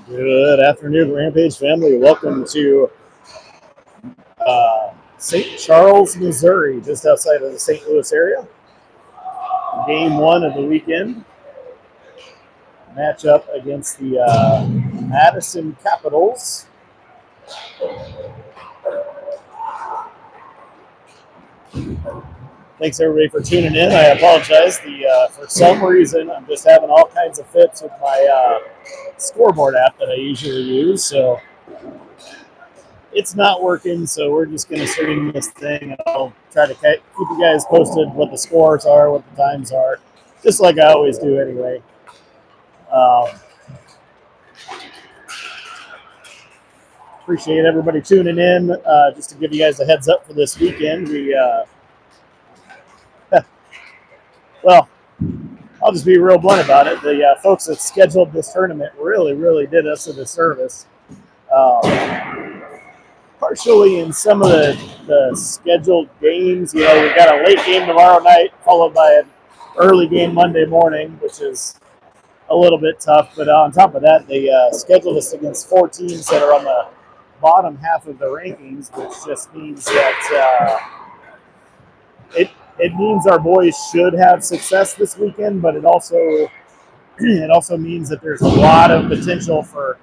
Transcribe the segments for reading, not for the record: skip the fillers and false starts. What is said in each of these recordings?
Good afternoon, Rampage family. Welcome to St. Charles, Missouri, just outside of the St. Louis area. Game one of the weekend. Match up against the Madison Capitals. Thanks everybody for tuning in. I apologize. For some reason, I'm just having all kinds of fits with my scoreboard app that I usually use. So it's not working, so we're just going to stream this thing, and I'll try to keep you guys posted what the scores are, what the times are, just like I always do anyway. Appreciate everybody tuning in. Just to give you guys a heads up for this weekend, well, I'll just be real blunt about it. The folks that scheduled this tournament really did us a disservice. Partially in some of the scheduled games. We've got a late game tomorrow night, followed by an early game Monday morning, which is a little bit tough. But on top of that, they scheduled us against 4 teams that are on the bottom half of the rankings, which just means that it means our boys should have success this weekend, but it also means that there's a lot of potential for,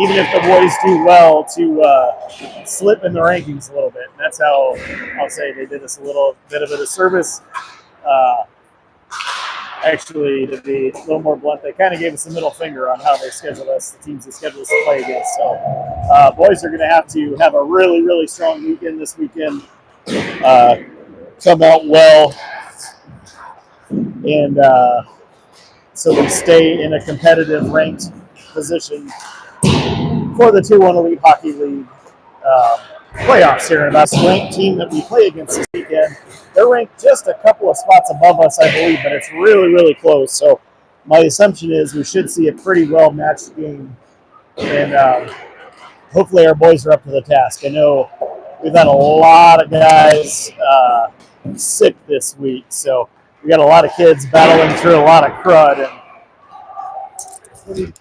even if the boys do well, to slip in the rankings a little bit. And that's how I'll say they did us a little bit of a disservice. Actually, to be a little more blunt, they kind of gave us a middle finger on how they scheduled us, the teams they scheduled us to play against. So boys are going to have a really strong weekend this weekend. Come out well, and so we stay in a competitive ranked position for the 2-1 Elite Hockey League playoffs here. And that's the ranked team that we play against this weekend. They're ranked just a couple of spots above us, I believe, but it's really close. So my assumption is we should see a pretty well-matched game, and hopefully our boys are up to the task. I know we've had a lot of guys sick this week, so we got a lot of kids battling through a lot of crud. And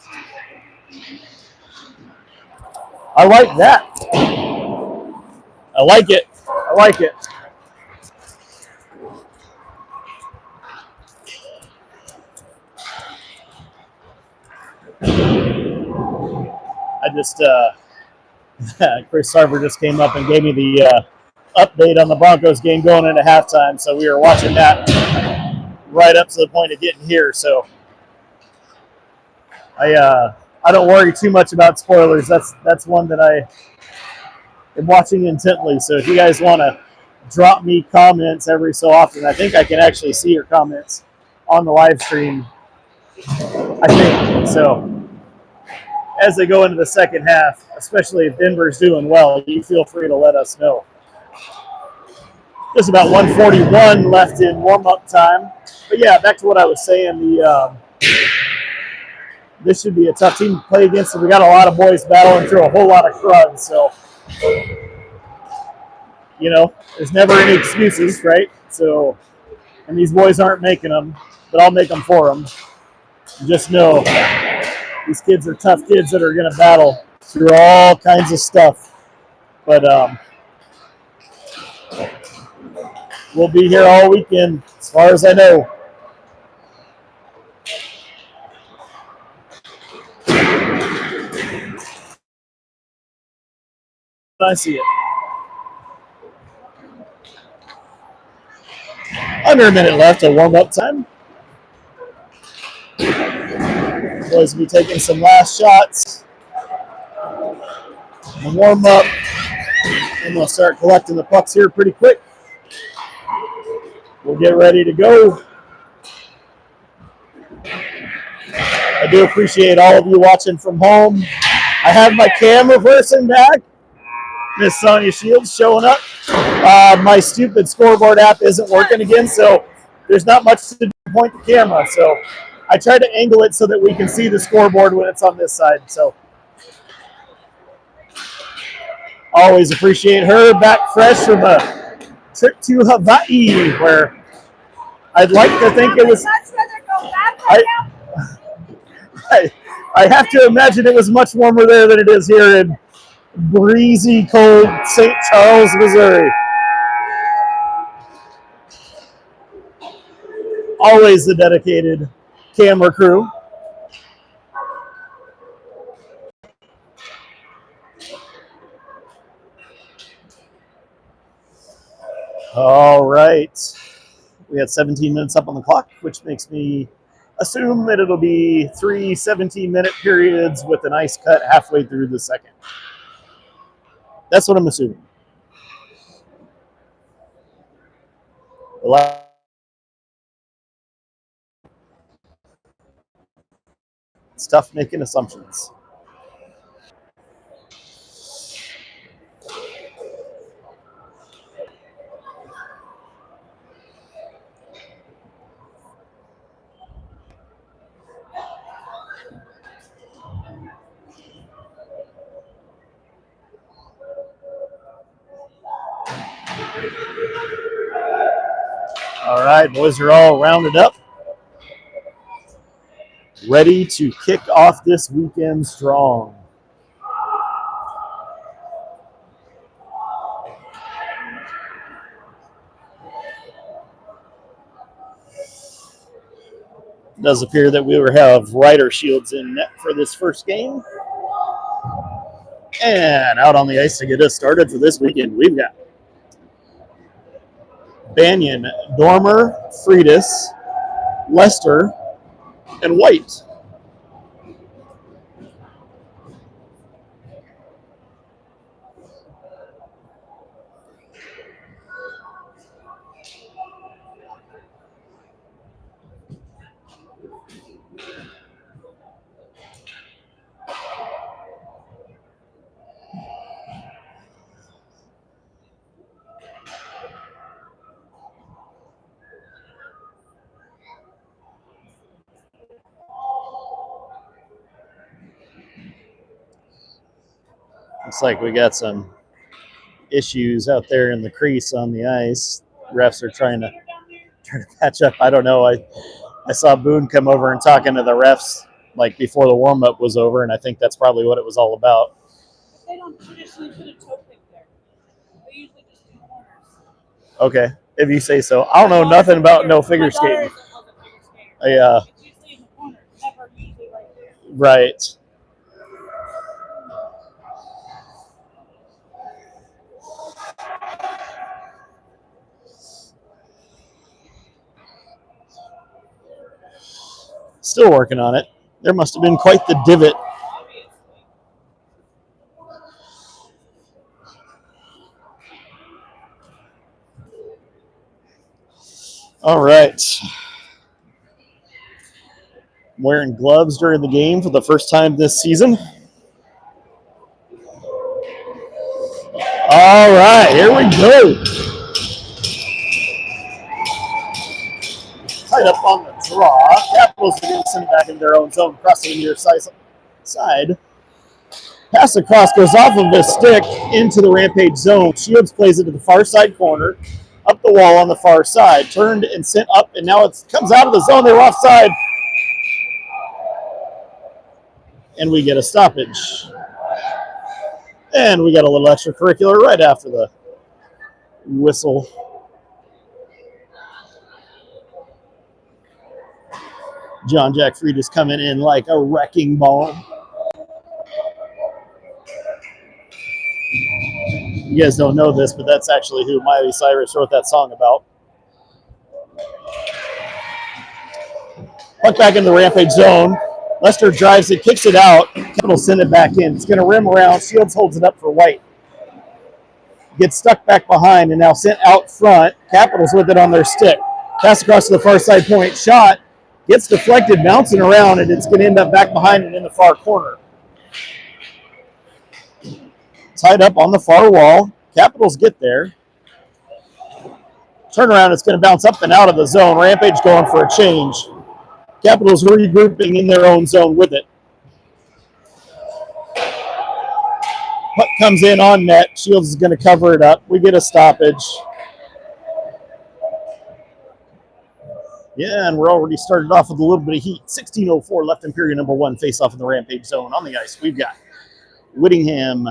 I like that. I like it. I just Chris Sarver just came up and gave me the update on the Broncos game going into halftime, so we were watching that right up to the point of getting here. So I don't worry too much about spoilers. That's one that I am watching intently. So if you guys want to drop me comments every so often, I think I can actually see your comments on the live stream. I think so. As they go into the second half, especially if Denver's doing well, you feel free to let us know. There's about 1:41 left in warm-up time. But yeah, back to what I was saying, this should be a tough team to play against. We got a lot of boys battling through a whole lot of crud, so there's never any excuses, right? So, and these boys aren't making them, but I'll make them for them. Just know these kids are tough kids that are going to battle through all kinds of stuff. But we'll be here all weekend, as far as I know. I see it. Under a minute left of warm-up time. Boys will be taking some last shots. And warm up. And they'll start collecting the pucks here pretty quick. We'll get ready to go. I do appreciate all of you watching from home. I have my camera person back. Miss Sonia Shields showing up. My stupid scoreboard app isn't working again, so there's not much to do to point the camera. So I try to angle it so that we can see the scoreboard when it's on this side. So always appreciate her, back fresh from a trip to Hawaii, where I'd like to think it was. I have to imagine it was much warmer there than it is here in breezy, cold St. Charles, Missouri. Always the dedicated camera crew. All right. We have 17 minutes up on the clock, which makes me assume that it'll be 3 17-minute periods with an ice cut halfway through the second. That's what I'm assuming. It's tough making assumptions. All right, boys are all rounded up, ready to kick off this weekend strong. It does appear that we will have rider shields in net for this first game. And out on the ice to get us started for this weekend, we've got Banyan, Dormer, Friedis, Lester, and White. Looks like we got some issues out there in the crease on the ice. Refs are trying to catch up. I don't know. I saw Boone come over and talking to the refs like before the warm up was over, and I think that's probably what it was all about. They don't traditionally put a toe pick there. They usually just do corners. Okay, if you say so. I don't know nothing about no figure skating. Yeah. It's usually in the corner, never usually right there. Right. Still working on it. There must have been quite the divot. All right. I'm wearing gloves during the game for the first time this season. All right, here we go. Tied up on the draw. Capitals are going to send it back in their own zone, crossing the near side. Pass across goes off of his stick into the Rampage zone. Shields plays it to the far side corner, up the wall on the far side. Turned and sent up, and now it comes out of the zone. They're offside. And we get a stoppage. And we got a little extracurricular right after the whistle. John Jack Fried is coming in like a wrecking ball. You guys don't know this, but that's actually who Miley Cyrus wrote that song about. Puck back in the Rampage zone. Lester drives it, kicks it out. Capital send it back in. It's going to rim around. Shields holds it up for White. Gets stuck back behind and now sent out front. Capitals with it on their stick. Pass across to the far side point. Shot. Gets deflected, bouncing around, and it's going to end up back behind and in the far corner. Tied up on the far wall. Capitals get there. Turnaround, it's going to bounce up and out of the zone. Rampage going for a change. Capitals regrouping in their own zone with it. Puck comes in on net. Shields is going to cover it up. We get a stoppage. Yeah, and we're already started off with a little bit of heat. 16:04 left in period number one. Face off in the Rampage zone. On the ice, we've got Whittingham,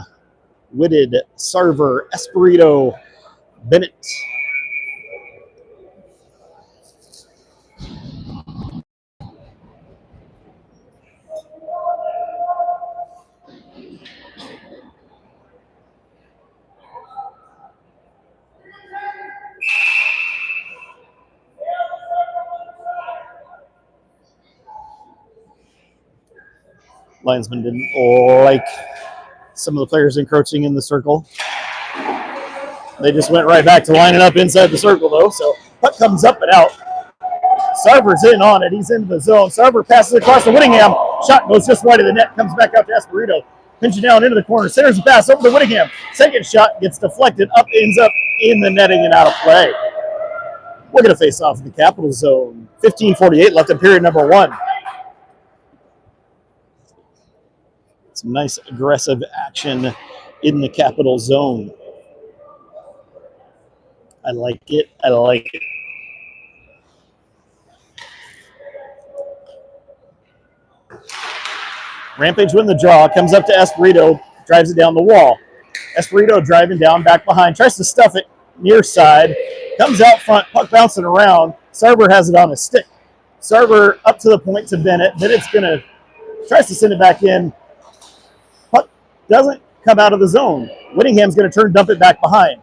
Whitted, Sarver, Espirito, Bennett. Linesman didn't like some of the players encroaching in the circle. They just went right back to lining up inside the circle, though. So puck comes up and out. Sarver's in on it. He's into the zone. Sarver passes across to Whittingham. Shot goes just wide of the net. Comes back out to Espirito. Pinching down into the corner. Centers the pass over to Whittingham. Second shot gets deflected. Ends up in the netting and out of play. We're going to face off in the Capital Zone. 15:48 left in period number one. Some nice aggressive action in the Capital Zone. I like it. I like it. Rampage win the draw. Comes up to Espirito. Drives it down the wall. Espirito driving down, back behind. Tries to stuff it near side. Comes out front. Puck bouncing around. Sarver has it on his stick. Sarver up to the point to Bennett. Bennett's going to tries to send it back in. Puck doesn't come out of the zone. Whittingham's going to turn, dump it back behind.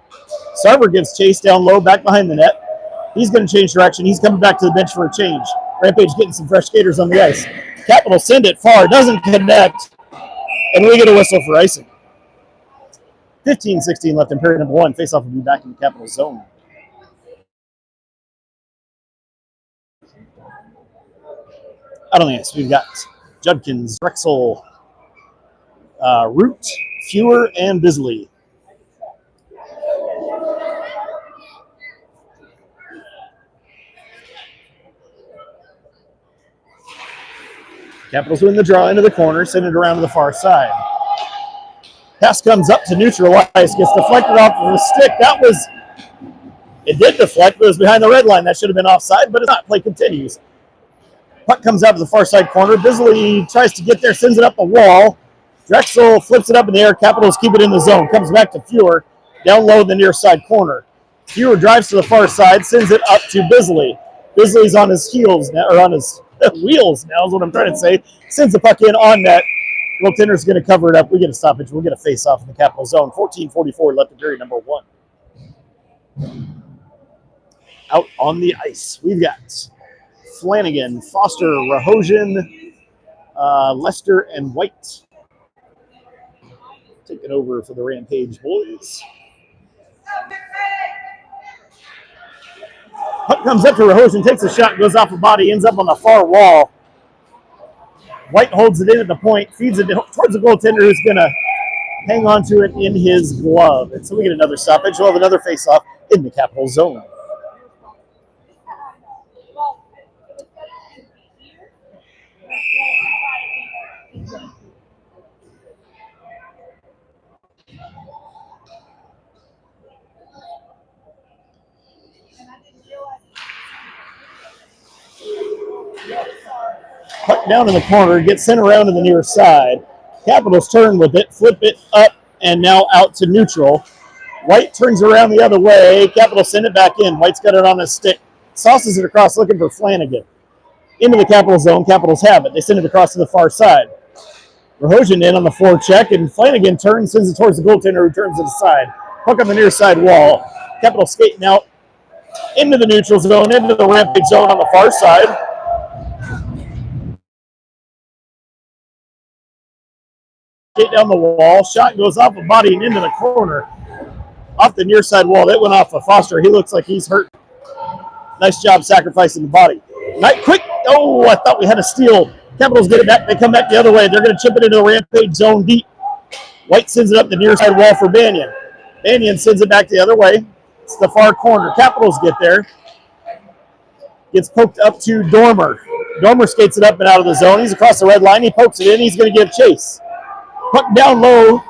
Sarver gives chase down low, back behind the net. He's going to change direction. He's coming back to the bench for a change. Rampage getting some fresh skaters on the ice. Capital send it far, doesn't connect, and we get a whistle for icing. 15:16 left in period number one. Face-off will be back in the Capital Zone. Out on the ice, we've got Judkins, Drexel, Root, Fewer, and Bisley. Capitals win the draw into the corner, send it around to the far side. Pass comes up to neutral ice, gets deflected off of the stick. It did deflect, but it was behind the red line. That should have been offside, but it's not. Play continues. Puck comes out to the far side corner. Bisley tries to get there, sends it up the wall. Drexel flips it up in the air. Capitals keep it in the zone. Comes back to Fewer, down low in the near side corner. Fewer drives to the far side, sends it up to Bisley. Bisley's on his heels now, or on his wheels now is what I'm trying to say. Sends the puck in on net. Goaltender's going to cover it up. We get a stoppage. We'll get a face-off in the Capital Zone. 14:44 left in period number one. Out on the ice, we've got Flanagan, Foster, Rahosian, Lester, and White. Taking over for the Rampage boys. Puck comes up to Rahosian, takes a shot, goes off the body, ends up on the far wall. White holds it in at the point, feeds it towards the goaltender, who's going to hang on to it in his glove. And so we get another stoppage. We'll have another face-off in the Capital Zone. Puck down in the corner, gets sent around to the near side. Capitals turn with it, flip it up, and now out to neutral. White turns around the other way. Capitals send it back in. White's got it on his stick. Sauces it across, looking for Flanagan. Into the Capital Zone. Capitals have it. They send it across to the far side. Rahosian in on the forecheck, and Flanagan turns, sends it towards the goaltender, who turns to the side. Puck on the near side wall. Capitals skating out into the neutral zone, into the Rampage zone on the far side. Skate down the wall. Shot goes off the body and into the corner. Off the near side wall. That went off of Foster. He looks like he's hurt. Nice job sacrificing the body. Night quick. Oh, I thought we had a steal. Capitals get it back. They come back the other way. They're going to chip it into the Rampage zone deep. White sends it up the near side wall for Banyan. Banyan sends it back the other way. It's the far corner. Capitals get there. Gets poked up to Dormer. Dormer skates it up and out of the zone. He's across the red line. He pokes it in. He's going to give chase. Puck down low.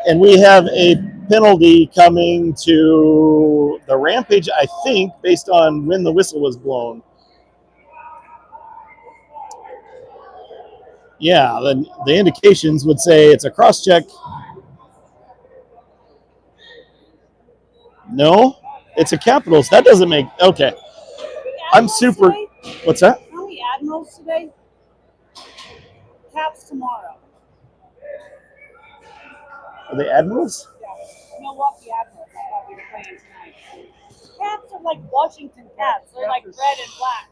And we have a penalty coming to the Rampage, I think, based on when the whistle was blown. Yeah, the indications would say it's a cross-check. No, it's a Capitals. That doesn't make... Okay. I'm super... Today? What's that? How many Admirals today? Caps tomorrow. Are they Admirals? Yeah. Milwaukee Admirals. I thought we were playing tonight. Caps are like Washington Caps. They're like red and black.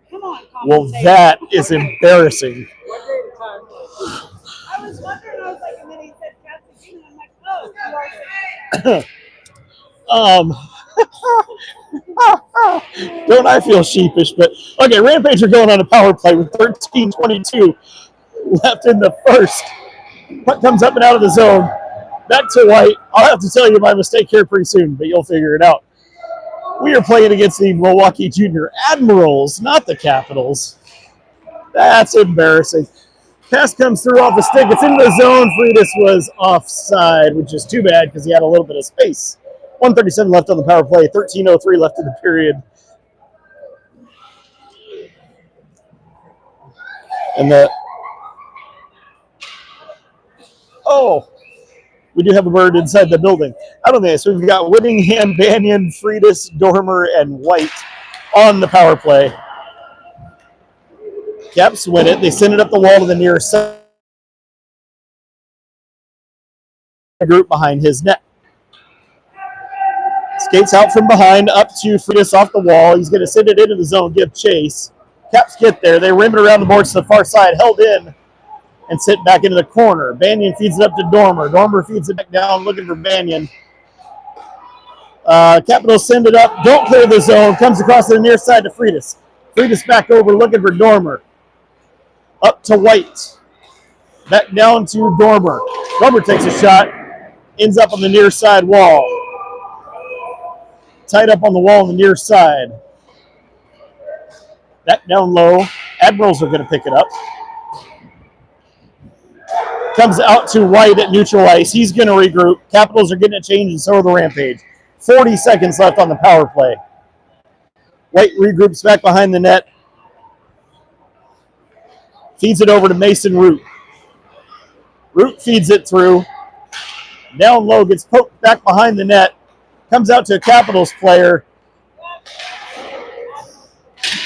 Come on, Well, that is embarrassing. I was wondering, I was like, and then he said Caps again, and I'm like, oh, Don't I feel sheepish? But okay, Rampage are going on a power play with 13:22 left in the first. Puck comes up and out of the zone. Back to White. I'll have to tell you my mistake here pretty soon, but you'll figure it out. We are playing against the Milwaukee Junior Admirals, not the Capitals. That's embarrassing. Pass comes through off the stick. It's in the zone. Freitas was offside, which is too bad because he had a little bit of space. 1:37 left on the power play. 13:03 left in the period. And we do have a bird inside the building. I don't think so. We've got Whittingham, Banyan, Freitas, Dormer, and White on the power play. Caps win it. They send it up the wall to the near side. Group behind his net. Skates out from behind, up to Freitas off the wall. He's going to send it into the zone, give chase. Caps get there. They rim it around the boards to the far side, held in, and sit back into the corner. Banyan feeds it up to Dormer. Dormer feeds it back down, looking for Banyan. Capitals send it up, don't clear the zone, comes across to the near side to Freitas. Freitas back over, looking for Dormer. Up to White. Back down to Dormer. Dormer takes a shot, ends up on the near side wall. Tied up on the wall on the near side. Back down low. Admirals are going to pick it up. Comes out to White at neutral ice. He's going to regroup. Capitals are getting a change, and so are the Rampage. 40 seconds left on the power play. White regroups back behind the net. Feeds it over to Mason Root. Root feeds it through. Down low, gets poked back behind the net. Comes out to a Capitals player.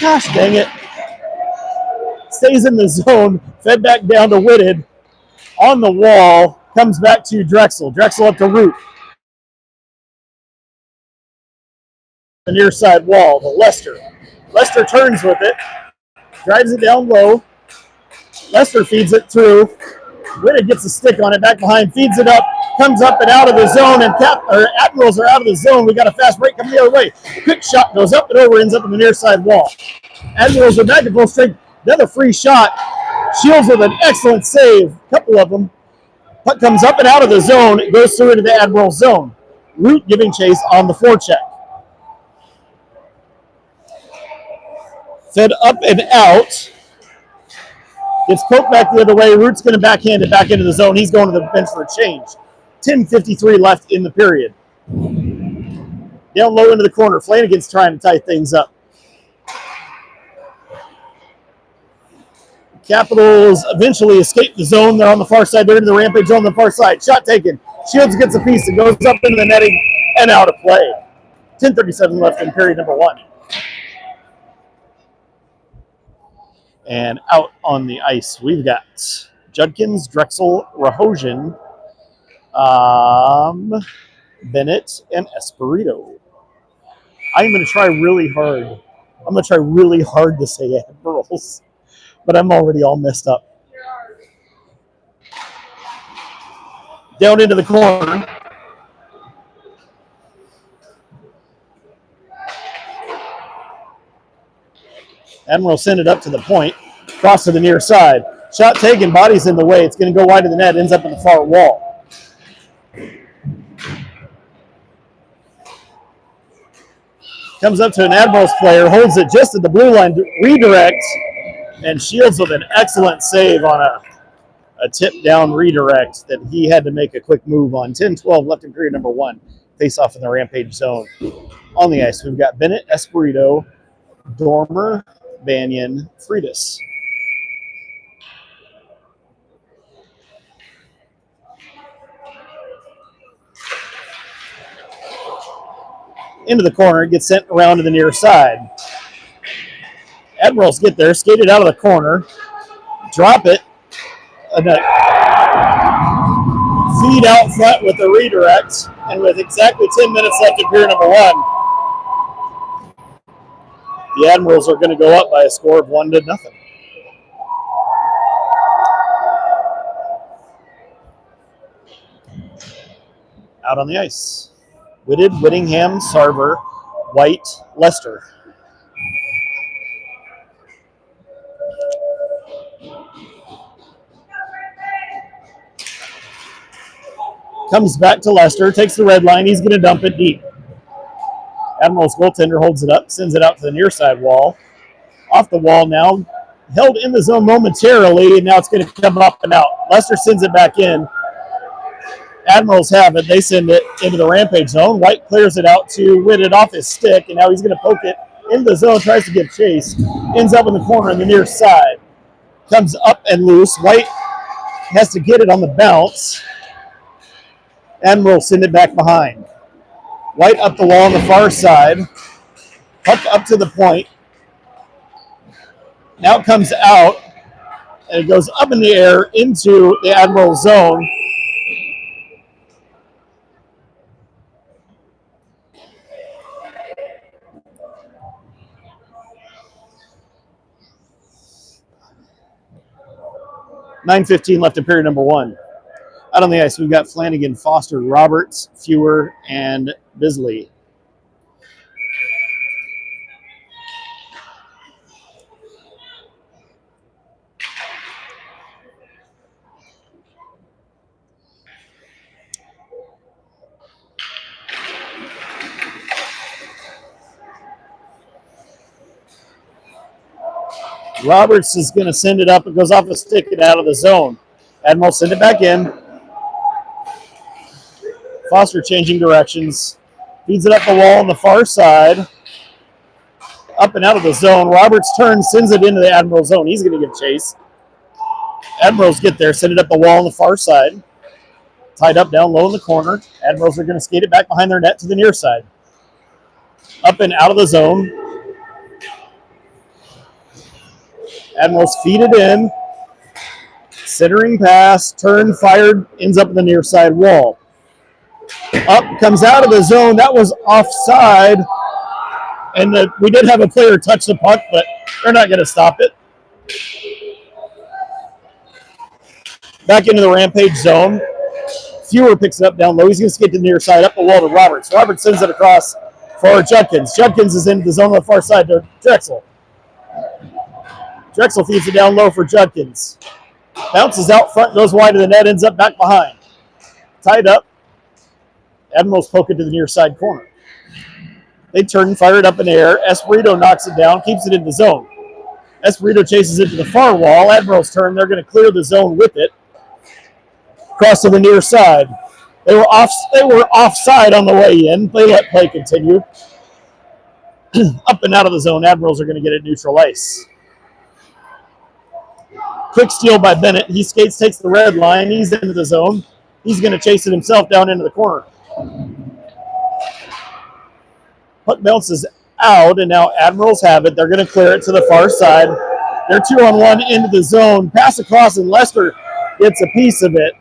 Gosh dang it. Stays in the zone. Fed back down to Whitted. On the wall. Comes back to Drexel. Drexel up to Root. The near side wall to Lester. Lester turns with it. Drives it down low. Lester feeds it through. Whitted gets a stick on it. Back behind. Feeds it up. Comes up and out of the zone, and Admirals are out of the zone. We got a fast break coming the other way. Quick shot goes up and over, ends up in the near side wall. Admirals are back at full strength. Another free shot. Shields with an excellent save. A couple of them. Puck comes up and out of the zone. It goes through into the Admiral zone. Root giving chase on the forecheck. Fed up and out. Gets poked back the other way. Root's going to backhand it back into the zone. He's going to the bench for a change. 10:53 left in the period. Down low into the corner. Flanagan's trying to tie things up. Capitals eventually escape the zone. They're on the far side. They're into the Rampage zone on the far side. Shot taken. Shields gets a piece and goes up into the netting and out of play. 10:37 left in period number one. And out on the ice, we've got Judkins, Drexel, Rahosian, Bennett, and Esperito. I'm going to try really hard. I'm going to try really hard to say Admirals, but I'm already all messed up. Down into the corner. Admiral send it up to the point. Cross to the near side. Shot taken, body's in the way. It's going to go wide of the net, ends up in the far wall. Comes up to an Admirals player, holds it just at the blue line, redirect, and Shields with an excellent save on a tip down redirect that he had to make a quick move on. 10-12 left in period number 1. Face off in the Rampage zone. On the ice, we've got Bennett, Espirito, Dormer, Banyan, Freitas. Into the corner, gets sent around to the near side. Admirals get there, skate it out of the corner, drop it, and feed out front with the redirect, and with exactly 10 minutes left in period number 1, the Admirals are going to go up by a score of 1-0. Out on the ice, Whitted, Whittingham, Sarver, White, Lester. Comes back to Lester, takes the red line, he's going to dump it deep. Admirals goaltender holds it up, sends it out to the near side wall. Off the wall now, held in the zone momentarily, and now it's going to come up and out. Lester sends it back in. Admirals have it. They send it into the Rampage zone. White clears it out to Whitted off his stick, and now he's going to poke it into the zone, tries to get chased. Ends up in the corner on the near side. Comes up and loose. White has to get it on the bounce. Admirals send it back behind. White up the wall on the far side. Puck up to the point. Now it comes out, and it goes up in the air into the Admiral zone. .9:15 left in period number 1. Out on the ice, we've got Flanagan, Foster, Roberts, Fewer, and Bisley. Roberts is going to send it up. It goes off the stick and out of the zone. Admiral send it back in. Foster changing directions. Feeds it up the wall on the far side. Up and out of the zone. Roberts turns, sends it into the Admiral zone. He's going to get chased. Admirals get there, send it up the wall on the far side. Tied up down low in the corner. Admirals are going to skate it back behind their net to the near side. Up and out of the zone. Admirals feed it in. Centering pass, turn, fired, ends up in the near side wall. Up, comes out of the zone. That was offside. And we did have a player touch the puck, but they're not going to stop it. Back into the Rampage zone. Fewer picks it up down low. He's going to skate to the near side, up the wall to Roberts. Roberts sends it across for Judkins. Judkins is into the zone on the far side to Drexel. Drexel feeds it down low for Judkins. Bounces out front, goes wide of the net, ends up back behind. Tied up. Admirals poke it to the near side corner. They turn and fire it up in the air. Espirito knocks it down, keeps it in the zone. Espirito chases it to the far wall. Admirals turn. They're going to clear the zone with it. Cross to the near side. They were offside on the way in. They let play continue. Up and out of the zone. Admirals are going to get it neutral ice. Quick steal by Bennett. He skates, takes the red line. He's into the zone. He's going to chase it himself down into the corner. Puck bounces out, and now Admirals have it. They're going to clear it to the far side. They're 2-on-1 into the zone. Pass across, and Lester gets a piece of it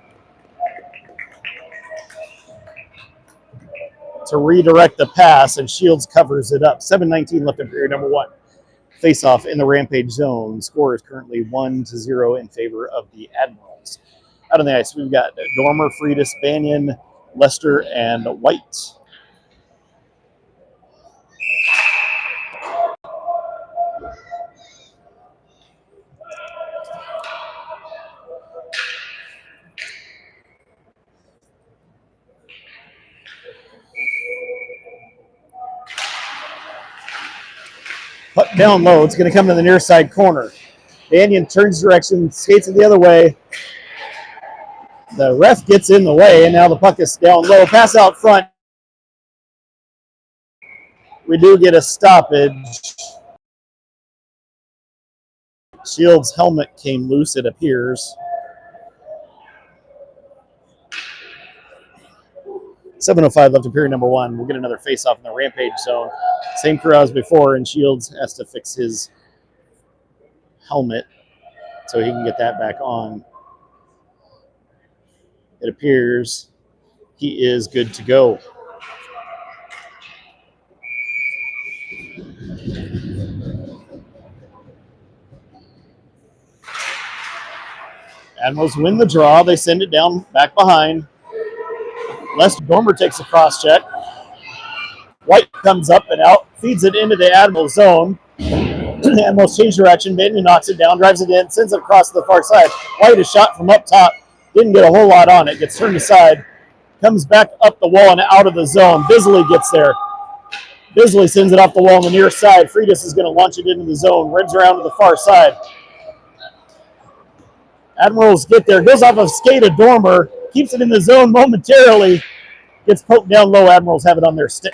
to redirect the pass, and Shields covers it up. 7:19 left in period number 1. Face-off in the Rampage zone. Score is currently 1-0 in favor of the Admirals. Out on the ice, we've got Dormer, Freitas, Banyan, Lester, and White. Puck down low. It's going to come to the near side corner. Banyan turns direction, skates it the other way. The ref gets in the way, and now the puck is down low. Pass out front. We do get a stoppage. Shields' helmet came loose, it appears. 7:05 left in period number one. We'll get another face-off in the Rampage zone. Same crew as before, and Shields has to fix his helmet so he can get that back on. It appears he is good to go. Admirals win the draw. They send it down back behind. Lester Dormer takes a cross check. White comes up and out, feeds it into the Admiral zone. Admirals change direction. Banyan knocks it down, drives it in, sends it across to the far side. White is shot from up top. Didn't get a whole lot on it. Gets turned aside. Comes back up the wall and out of the zone. Bisley gets there. Bisley sends it off the wall on the near side. Freitas is going to launch it into the zone. Rims around to the far side. Admirals get there. Goes off of skate of Dormer. Keeps it in the zone momentarily. Gets poked down low. Admirals have it on their stick.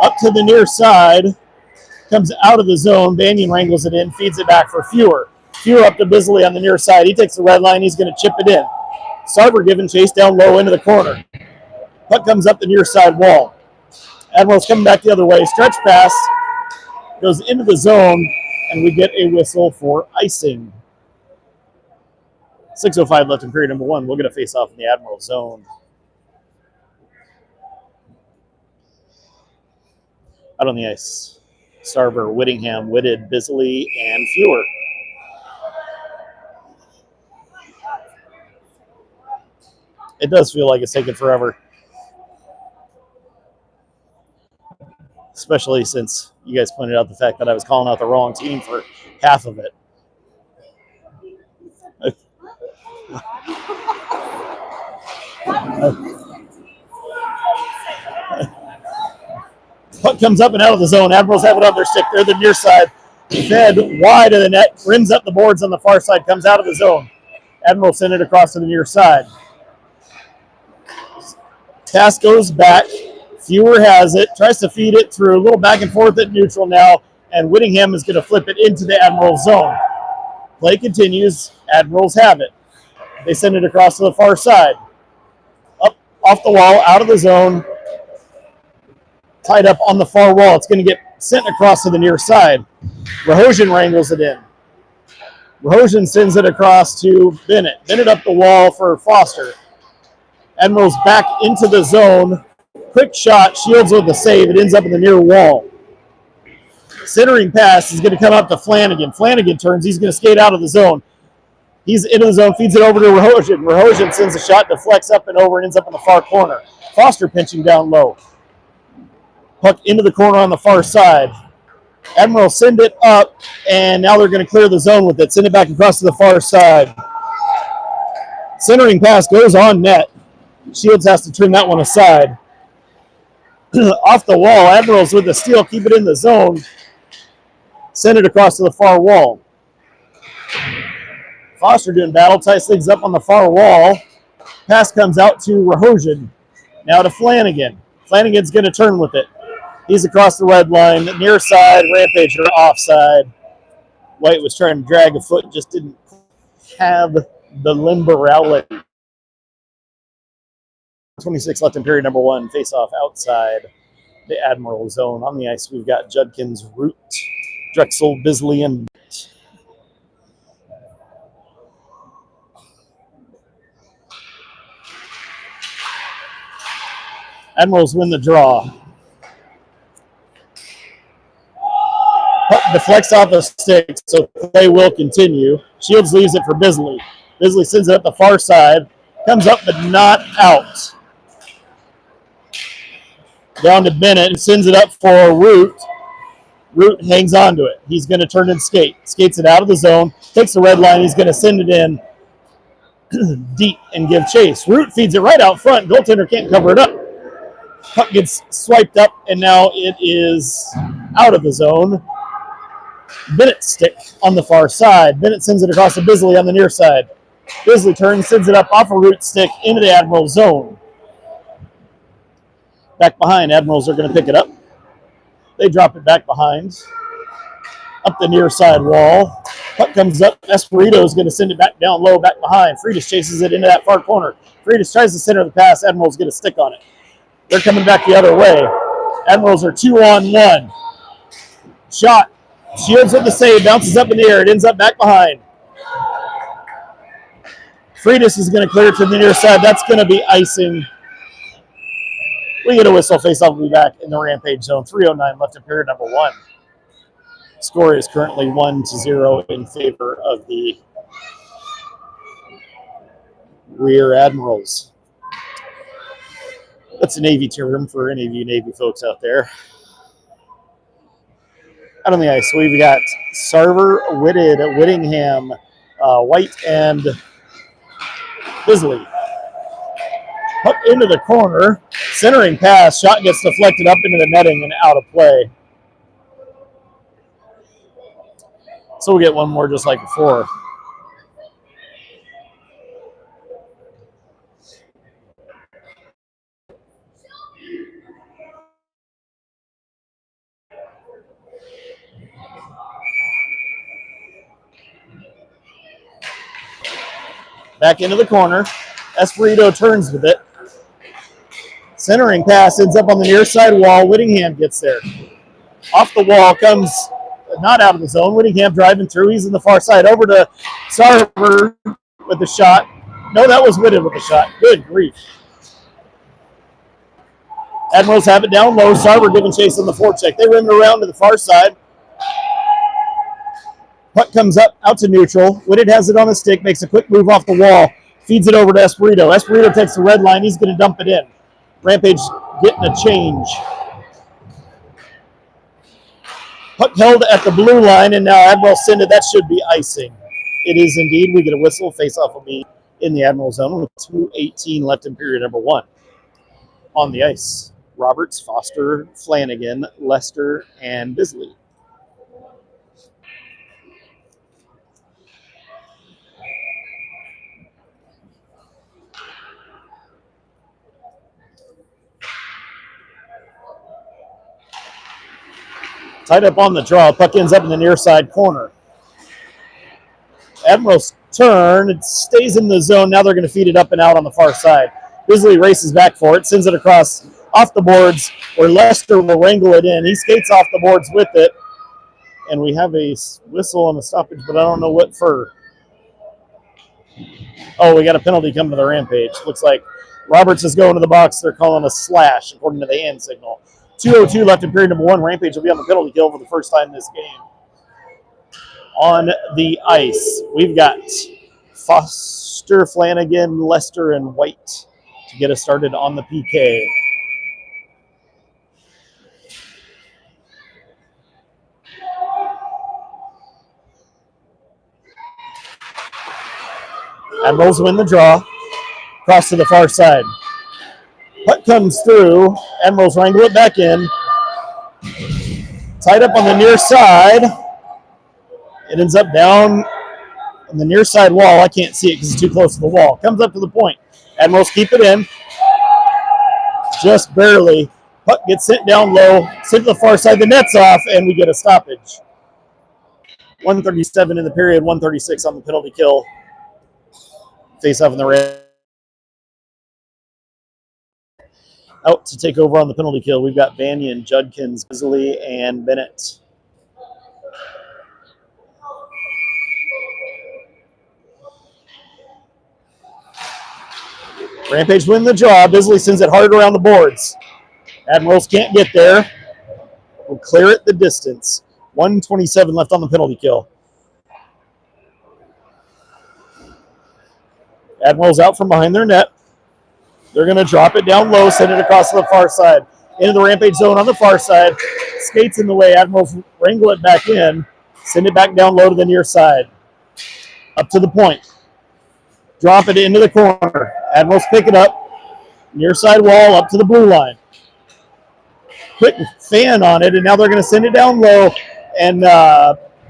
Up to the near side. Comes out of the zone. Banyan wrangles it in. Feeds it back for Fewer. Fewer up to Bisley on the near side. He takes the red line. He's going to chip it in. Sarver giving chase down low into the corner. Puck comes up the near side wall. Admirals coming back the other way. Stretch pass. Goes into the zone. And we get a whistle for icing. 6:05 left in period number one. We'll get a face-off in the Admiral zone. Out on the ice, Sarver, Whittingham, Whitted, Bisley, and Fewer. It does feel like it's taken forever. Especially since you guys pointed out the fact that I was calling out the wrong team for half of it. Puck comes up and out of the zone. Admirals have it on their stick. They're the near side. Fed wide of the net. Rims up the boards on the far side. Comes out of the zone. Admirals send it across to the near side. Pass goes back. Fewer has it. Tries to feed it through. A little back and forth at neutral now. And Whittingham is going to flip it into the Admiral zone. Play continues. Admirals have it. They send it across to the far side. Up off the wall, out of the zone. Tied up on the far wall. It's going to get sent across to the near side. Rahosian wrangles it in. Rahosian sends it across to Bennett. Bennett up the wall for Foster. Admirals back into the zone. Quick shot. Shields with the save. It ends up in the near wall. Centering pass is going to come up to Flanagan. Flanagan turns. He's going to skate out of the zone. He's into the zone. Feeds it over to Rahosian. Rahosian sends a shot, deflects up and over, and ends up in the far corner. Foster pinching down low. Puck into the corner on the far side. Admiral send it up, and now they're going to clear the zone with it. Send it back across to the far side. Centering pass goes on net. Shields has to turn that one aside. Off the wall, Admirals with the steal, keep it in the zone. Send it across to the far wall. Foster doing battle, ties things up on the far wall. Pass comes out to Rahosian. Now to Flanagan. Flanagan's going to turn with it. He's across the red line. Near side, Rampage are offside. White was trying to drag a foot, just didn't have the limberality. 26 left in period number one. Face off outside the Admiral zone. On the ice, we've got Judkins, Root, Drexel, Bisley, and Admirals win the draw. Puck deflects off a stick, so play will continue. Shields leaves it for Bisley. Bisley sends it up the far side. Comes up, but not out. Down to Bennett, who sends it up for Root. Root hangs on to it. He's going to turn and skate. Skates it out of the zone. Takes the red line. He's going to send it in deep and give chase. Root feeds it right out front. Goaltender can't cover it up. Puck gets swiped up, and now it is out of the zone. Bennett stick on the far side. Bennett sends it across to Bisley on the near side. Bisley turns, sends it up off a root stick into the Admiral zone. Back behind, Admirals are going to pick it up. They drop it back behind. Up the near side wall. Puck comes up. Esperito is going to send it back down low, back behind. Freitas chases it into that far corner. Freitas tries to center the pass. Admirals get a stick on it. They're coming back the other way. Admirals are 2-on-1. Shot. Shields with the save. Bounces up in the air. It ends up back behind. Freitas is going to clear it to the near side. That's going to be icing. We get a whistle. Face-off will be back in the Rampage zone. 3:09 left in period number 1. Score is currently 1-0 in favor of the Rear Admirals. That's a Navy term for any of you Navy folks out there. Out on the ice, we've got Sarver, Whitted, Whittingham, White, and Bisley. Puck into the corner. Centering pass. Shot gets deflected up into the netting and out of play. So we'll get one more just like before. Back into the corner. Esperito turns with it. Centering pass ends up on the near side wall. Whittingham gets there. Off the wall comes, not out of the zone. Whittingham driving through. He's in the far side. Over to Sarver with the shot. No, that was Whitted with the shot. Good grief. Admirals have it down low. Sarver giving chase on the forecheck. They rim it around to the far side. Puck comes up out to neutral. Whitted has it on the stick. Makes a quick move off the wall. Feeds it over to Esperito. Esperito takes the red line. He's going to dump it in. Rampage getting a change. Puck held at the blue line, and now Admiral send it. That should be icing. It is indeed. We get a whistle. Face-off will be in the Admiral zone with 2:18 left in period number 1. On the ice, Roberts, Foster, Flanagan, Lester, and Bisley. Tied up on the draw. Puck ends up in the near side corner. Admirals turn. It stays in the zone. Now they're going to feed it up and out on the far side. Bisley races back for it. Sends it across off the boards where Lester will wrangle it in. He skates off the boards with it. And we have a whistle and a stoppage, but I don't know what for. Oh, we got a penalty coming to the Rampage. Looks like Roberts is going to the box. They're calling a slash according to the hand signal. 2:02 left in period number 1. Rampage will be on the penalty kill for the first time in this game. On the ice, we've got Foster, Flanagan, Lester, and White to get us started on the PK. Admirals win the draw. Cross to the far side. Puck comes through. Admirals wrangle it back in. Tied up on the near side. It ends up down on the near side wall. I can't see it because it's too close to the wall. Comes up to the point. Admirals keep it in. Just barely. Puck gets sent down low. Sent to the far side. The net's off, and we get a stoppage. 1:37 in the period. 1:36 on the penalty kill. Face off in the red. Out to take over on the penalty kill, we've got Banyan, Judkins, Bisley, and Bennett. Rampage win the draw. Bisley sends it hard around the boards. Admirals can't get there. We'll clear it the distance. 1:27 left on the penalty kill. Admirals out from behind their net. They're going to drop it down low, send it across to the far side. Into the Rampage zone on the far side. Skates in the way. Admirals wrangle it back in. Send it back down low to the near side. Up to the point. Drop it into the corner. Admirals pick it up. Near side wall up to the blue line. Quick fan on it, and now they're going to send it down low. And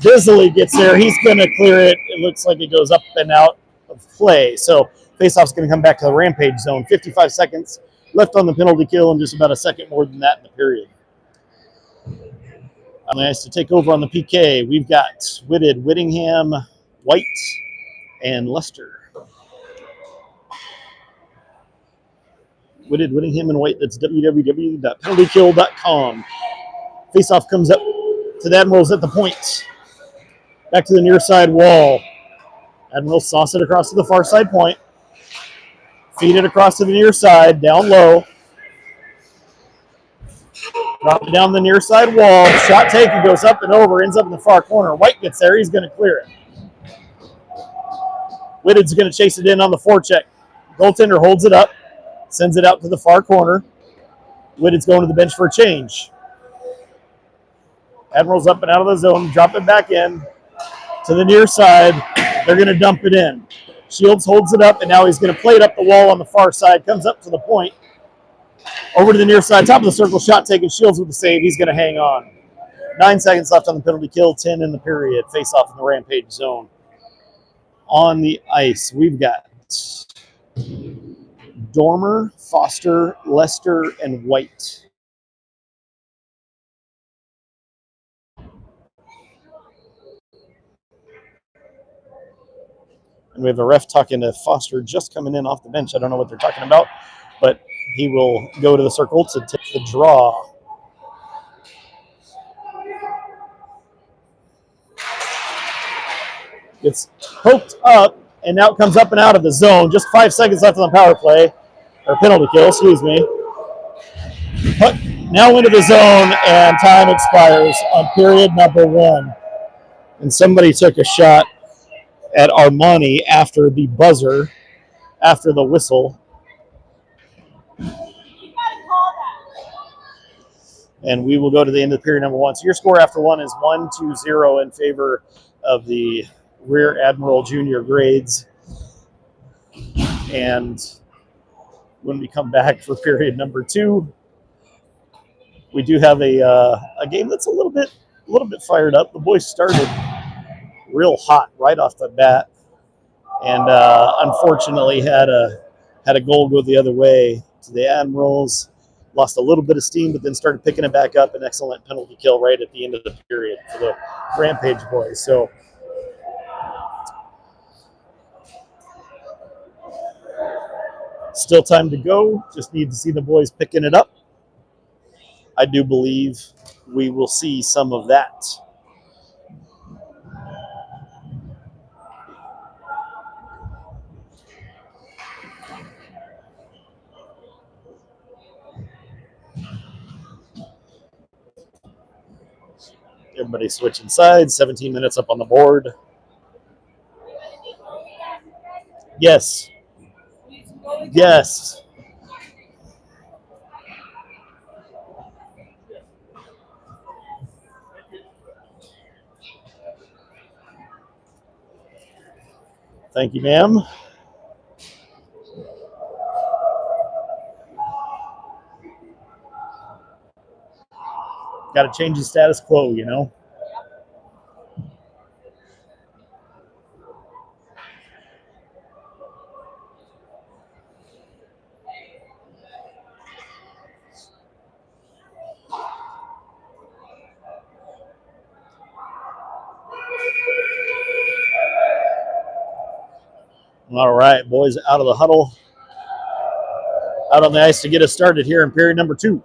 Bisley gets there. He's going to clear it. It looks like it goes up and out. of play. So faceoff's going to come back to the Rampage zone. 55 seconds left on the penalty kill and just about a second more than that in the period. On the ice to take over on the PK, we've got Whitted, Whittingham, White, and Lester. Whitted, Whittingham, and White. That's www.penaltykill.com. Faceoff comes up to the Admirals at the point. Back to the near side wall. Admirals sauce it across to the far side point. Feed it across to the near side, down low. Drop it down the near side wall. Shot taken, goes up and over, ends up in the far corner. White gets there. He's going to clear it. Whitted's going to chase it in on the forecheck. Goaltender holds it up, sends it out to the far corner. Whitted's going to the bench for a change. Admirals up and out of the zone, drop it back in to the near side. They're going to dump it in. Shields holds it up, and now he's going to play it up the wall on the far side. Comes up to the point. Over to the near side, top of the circle, shot taken. Shields with the save. He's going to hang on. 9 seconds left on the penalty kill, 10 in the period. Face off in the Rampage zone. On the ice, we've got Dormer, Foster, Lester, and White. And we have a ref talking to Foster just coming in off the bench. I don't know what they're talking about, but he will go to the circle to take the draw. It's poked up, and now it comes up and out of the zone. Just 5 seconds left on the power play, or penalty kill, excuse me. But now into the zone, and time expires on period number 1. And somebody took a shot at Armani after the buzzer, after the whistle. And we will go to the end of period number 1. So your score after 1 is 1-0 in favor of the Rear Admiral Junior grades. And when we come back for period number 2, we do have a game that's a little bit fired up. The boys started real hot right off the bat, and unfortunately had a goal go the other way to the Admirals. Lost a little bit of steam, but then started picking it back up. An excellent penalty kill right at the end of the period for the Rampage boys. So still time to go. Just need to see the boys picking it up. I do believe we will see some of that. Everybody switching sides. 17 minutes up on the board. Yes. Yes. Thank you, ma'am. Got to change the status quo, you know. All right, boys out of the huddle. Out on the ice to get us started here in period number 2.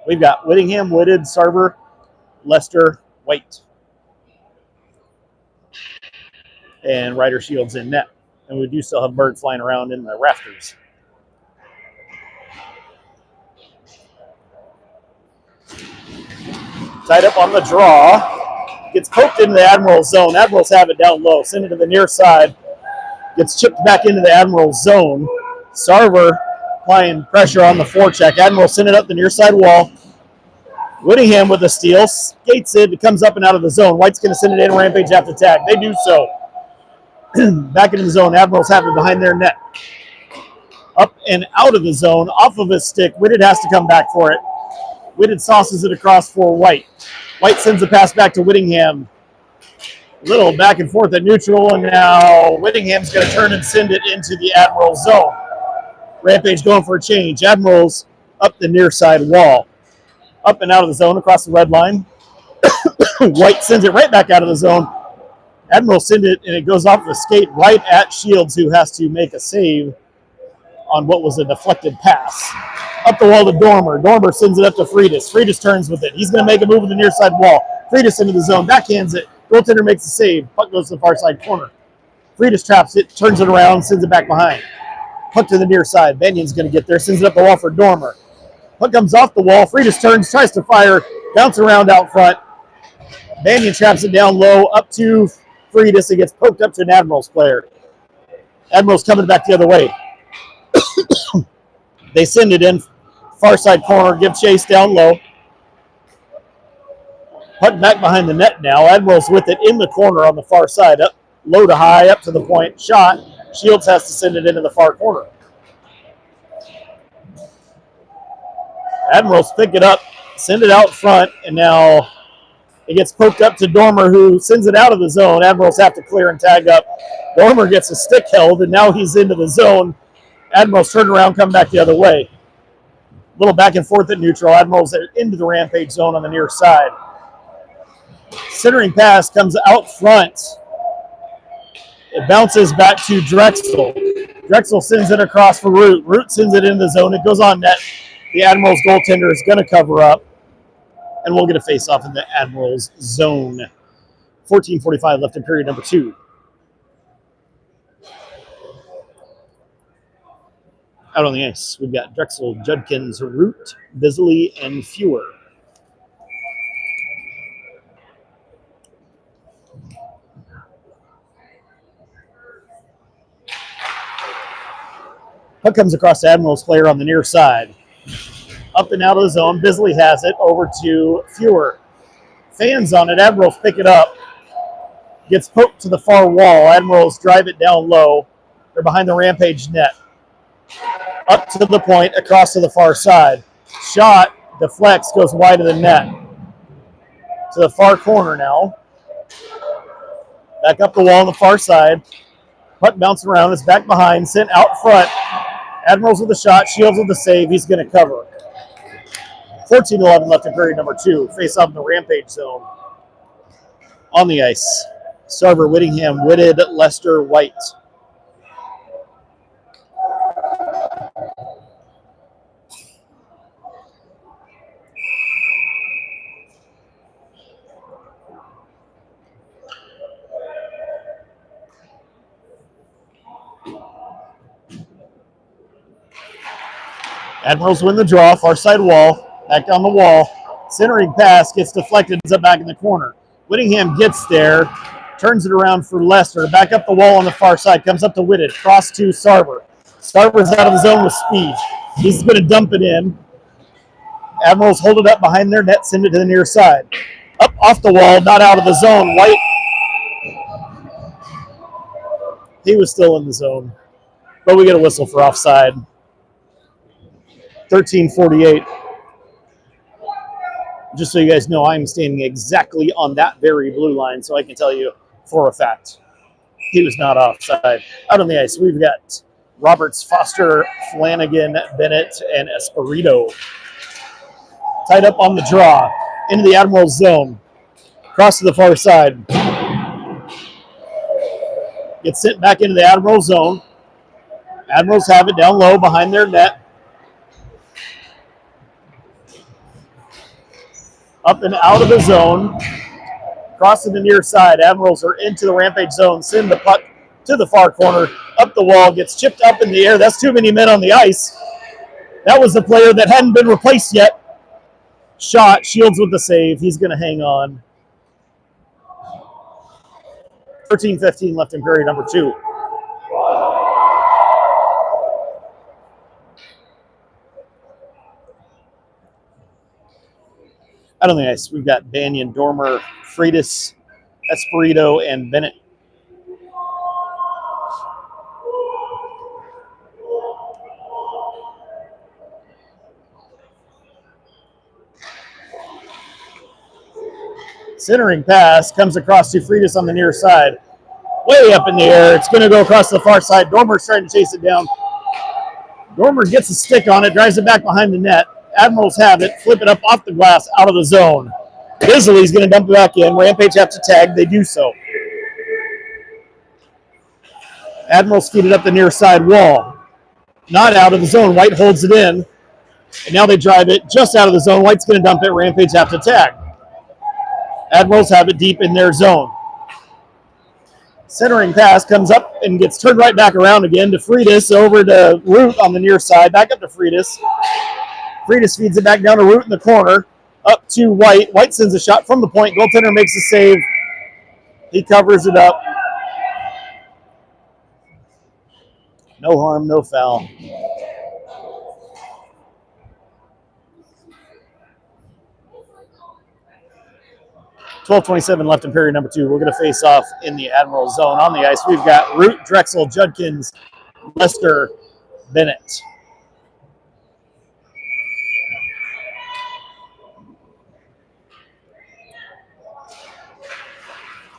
We've got Whittingham, Whitted, Sarver, Lester, White. And Ryder Shields in net. And we do still have Bird flying around in the rafters. Tied up on the draw. Gets poked into the Admirals zone. Admirals have it down low. Send it to the near side. Gets chipped back into the Admirals zone. Sarver applying pressure on the forecheck. Admiral send it up the near side wall. Whittingham with a steal. Skates it. It comes up and out of the zone. White's going to send it in. Rampage after tag. They do so. Back into the zone. Admirals have it behind their net. Up and out of the zone. Off of his stick. Whitted has to come back for it. Whitted sauces it across for White. White sends the pass back to Whittingham. Little back and forth at neutral, and now Whittingham's going to turn and send it into the Admiral zone. Rampage going for a change. Admirals up the near side wall. Up and out of the zone across the red line. White sends it right back out of the zone. Admiral send it, and it goes off the skate right at Shields, who has to make a save on what was a deflected pass. Up the wall to Dormer. Dormer sends it up to Freitas. Freitas turns with it. He's going to make a move with the near side wall. Freitas into the zone. Backhands it. Goaltender makes a save. Puck goes to the far side corner. Freitas traps it, turns it around, sends it back behind. Puck to the near side. Banyan's going to get there. Sends it up the wall for Dormer. Puck comes off the wall. Freitas turns, tries to fire. Bounce around out front. Banyan traps it down low. Up to Freitas. It gets poked up to an Admirals player. Admirals coming back the other way. They send it in. Far side corner. Give chase down low. Puck back behind the net now. Admirals with it in the corner on the far side. Up low to high. Up to the point. Shot. Shields has to send it into the far corner. Admirals pick it up, send it out front, and now it gets poked up to Dormer, who sends it out of the zone. Admirals have to clear and tag up. Dormer gets a stick held, and now he's into the zone. Admirals turn around, come back the other way. A little back and forth at neutral. Admirals are into the Rampage zone on the near side. Centering pass comes out front. It bounces back to Drexel. Drexel sends it across for Root. Root sends it into the zone. It goes on net. The Admirals goaltender is going to cover up, and we'll get a face-off in the Admirals zone. 14:45 left in period number 2. Out on the ice, we've got Drexel, Judkins, Root, Bisley, and Fewer. Puck comes across the Admirals player on the near side. Up and out of the zone. Bisley has it over to Fewer. Fans on it. Admirals pick it up. Gets poked to the far wall. Admirals drive it down low. They're behind the Rampage net. Up to the point, across to the far side. Shot, deflects, goes wide of the net. To the far corner now. Back up the wall on the far side. Puck bouncing around. It's back behind. Sent out front. Admirals with the shot. Shields with the save. He's going to cover. 14:11 left in period number 2. Face off in the Rampage zone. On the ice. Sarver, Whittingham, Whitted, Lester, White. Admirals win the draw. Far side wall. Back down the wall. Centering pass gets deflected. Ends up back in the corner. Whittingham gets there. Turns it around for Lester. Back up the wall on the far side. Comes up to Whitted. Cross to Sarver. Sarver's out of the zone with speed. He's going to dump it in. Admirals hold it up behind their net. Send it to the near side. Up off the wall. Not out of the zone. White. He was still in the zone. But we get a whistle for offside. 13:48. Just so you guys know, I'm standing exactly on that very blue line, so I can tell you for a fact he was not offside. Out on the ice, we've got Roberts, Foster, Flanagan, Bennett, and Espirito. Tied up on the draw. Into the Admirals zone. Cross to the far side. Gets sent back into the Admirals zone. Admirals have it down low behind their net. Up and out of the zone. Crossing the near side. Admirals are into the Rampage zone. Send the puck to the far corner. Up the wall. Gets chipped up in the air. That's too many men on the ice. That was the player that hadn't been replaced yet. Shot. Shields with the save. He's going to hang on. 13:15 left in period number 2. Out on the ice, we've got Banyan, Dormer, Freitas, Espirito, and Bennett. Centering pass comes across to Freitas on the near side. Way up in the air. It's going to go across the far side. Dormer's trying to chase it down. Dormer gets a stick on it, drives it back behind the net. Admirals have it, flip it up off the glass, out of the zone. Bisley's going to dump it back in. Rampage have to tag. They do so. Admirals feed it up the near side wall. Not out of the zone. White holds it in. And now they drive it just out of the zone. White's going to dump it. Rampage have to tag. Admirals have it deep in their zone. Centering pass comes up and gets turned right back around again to Freitas, over to Root on the near side, back up to Freitas. Freitas feeds it back down to Root in the corner, up to White. White sends a shot from the point. Goaltender makes a save. He covers it up. No harm, no foul. 12:27 left in period number 2. We're going to face off in the Admiral zone. On the ice, we've got Root, Drexel, Judkins, Lester, Bennett.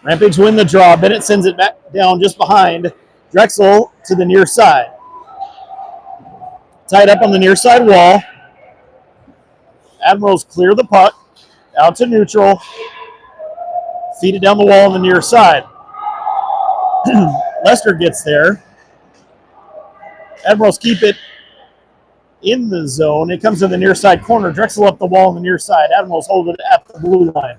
Rampage win the draw. Bennett sends it back down just behind Drexel to the near side. Tied up on the near side wall. Admirals clear the puck out to neutral. Feed it down the wall on the near side. Lester gets there. Admirals keep it in the zone. It comes to the near side corner. Drexel up the wall on the near side. Admirals hold it at the blue line.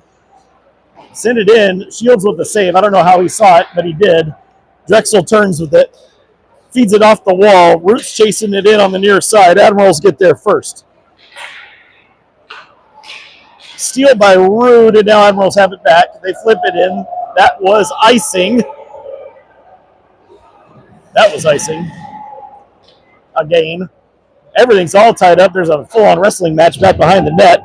Send it in. Shields with the save. I don't know how he saw it, but he did. Drexel turns with it. Feeds it off the wall. Root's chasing it in on the near side. Admirals get there first. Steal by Root, and now Admirals have it back. They flip it in. That was icing. That was icing. Again. Everything's all tied up. There's a full-on wrestling match back behind the net.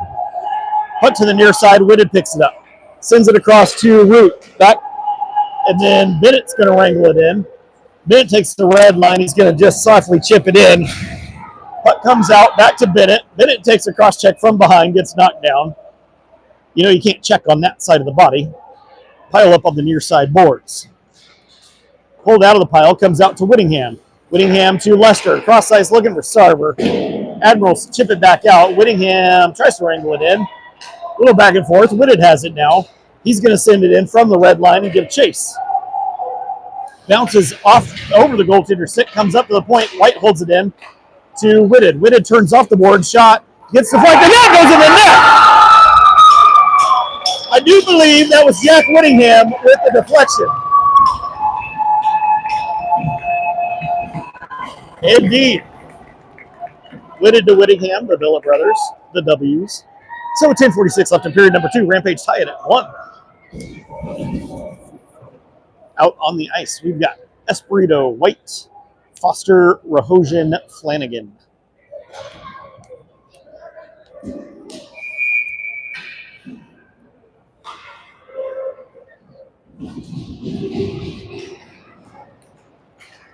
Puck to the near side. Whitted picks it up. Sends it across to Root. Back. And then Bennett's going to wrangle it in. Bennett takes the red line. He's going to just softly chip it in. Puck comes out. Back to Bennett. Bennett takes a cross-check from behind. Gets knocked down. You know you can't check on that side of the body. Pile up on the near side boards. Pulled out of the pile. Comes out to Whittingham. Whittingham to Lester. Cross ice looking for Sarver. Admirals chip it back out. Whittingham tries to wrangle it in. A little back and forth. Whitted has it now. He's going to send it in from the red line and give chase. Bounces off over the goaltender's stick. Comes up to the point. White holds it in to Whitted. Whitted turns off the board. Shot. Gets the flag. The net goes in the net. I do believe that was Jack Whittingham with the deflection. Indeed. Whitted to Whittingham, the Villa brothers, the W's. So 10:46 left in period number 2. Rampage tie it at 1. Out on the ice, we've got Espirito, White, Foster, Rahosian, Flanagan.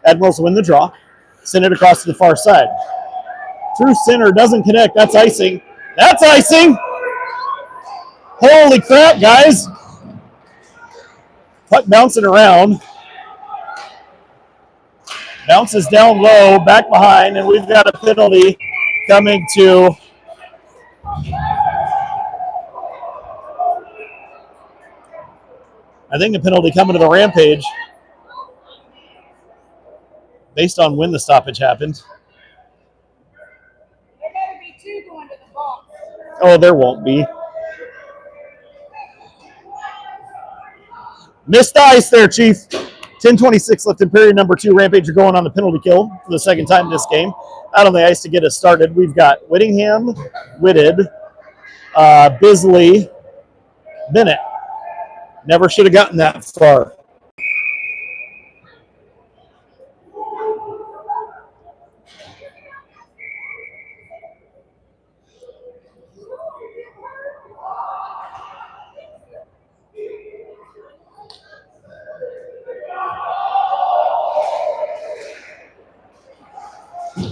Admirals win the draw. Send it across to the far side. Through center, doesn't connect. That's icing. That's icing! Holy crap, guys. Puck bouncing around. Bounces down low, back behind, and we've got a penalty coming to I think a penalty coming to the Rampage based on when the stoppage happened. There better be 2 going to the box. Oh, there won't be. Missed the ice there, Chief. 10:26 left in period number 2. Rampage are going on the penalty kill for the second time this game. Out on the ice to get us started, we've got Whittingham, Whitted, Bisley, Bennett. Never should have gotten that far.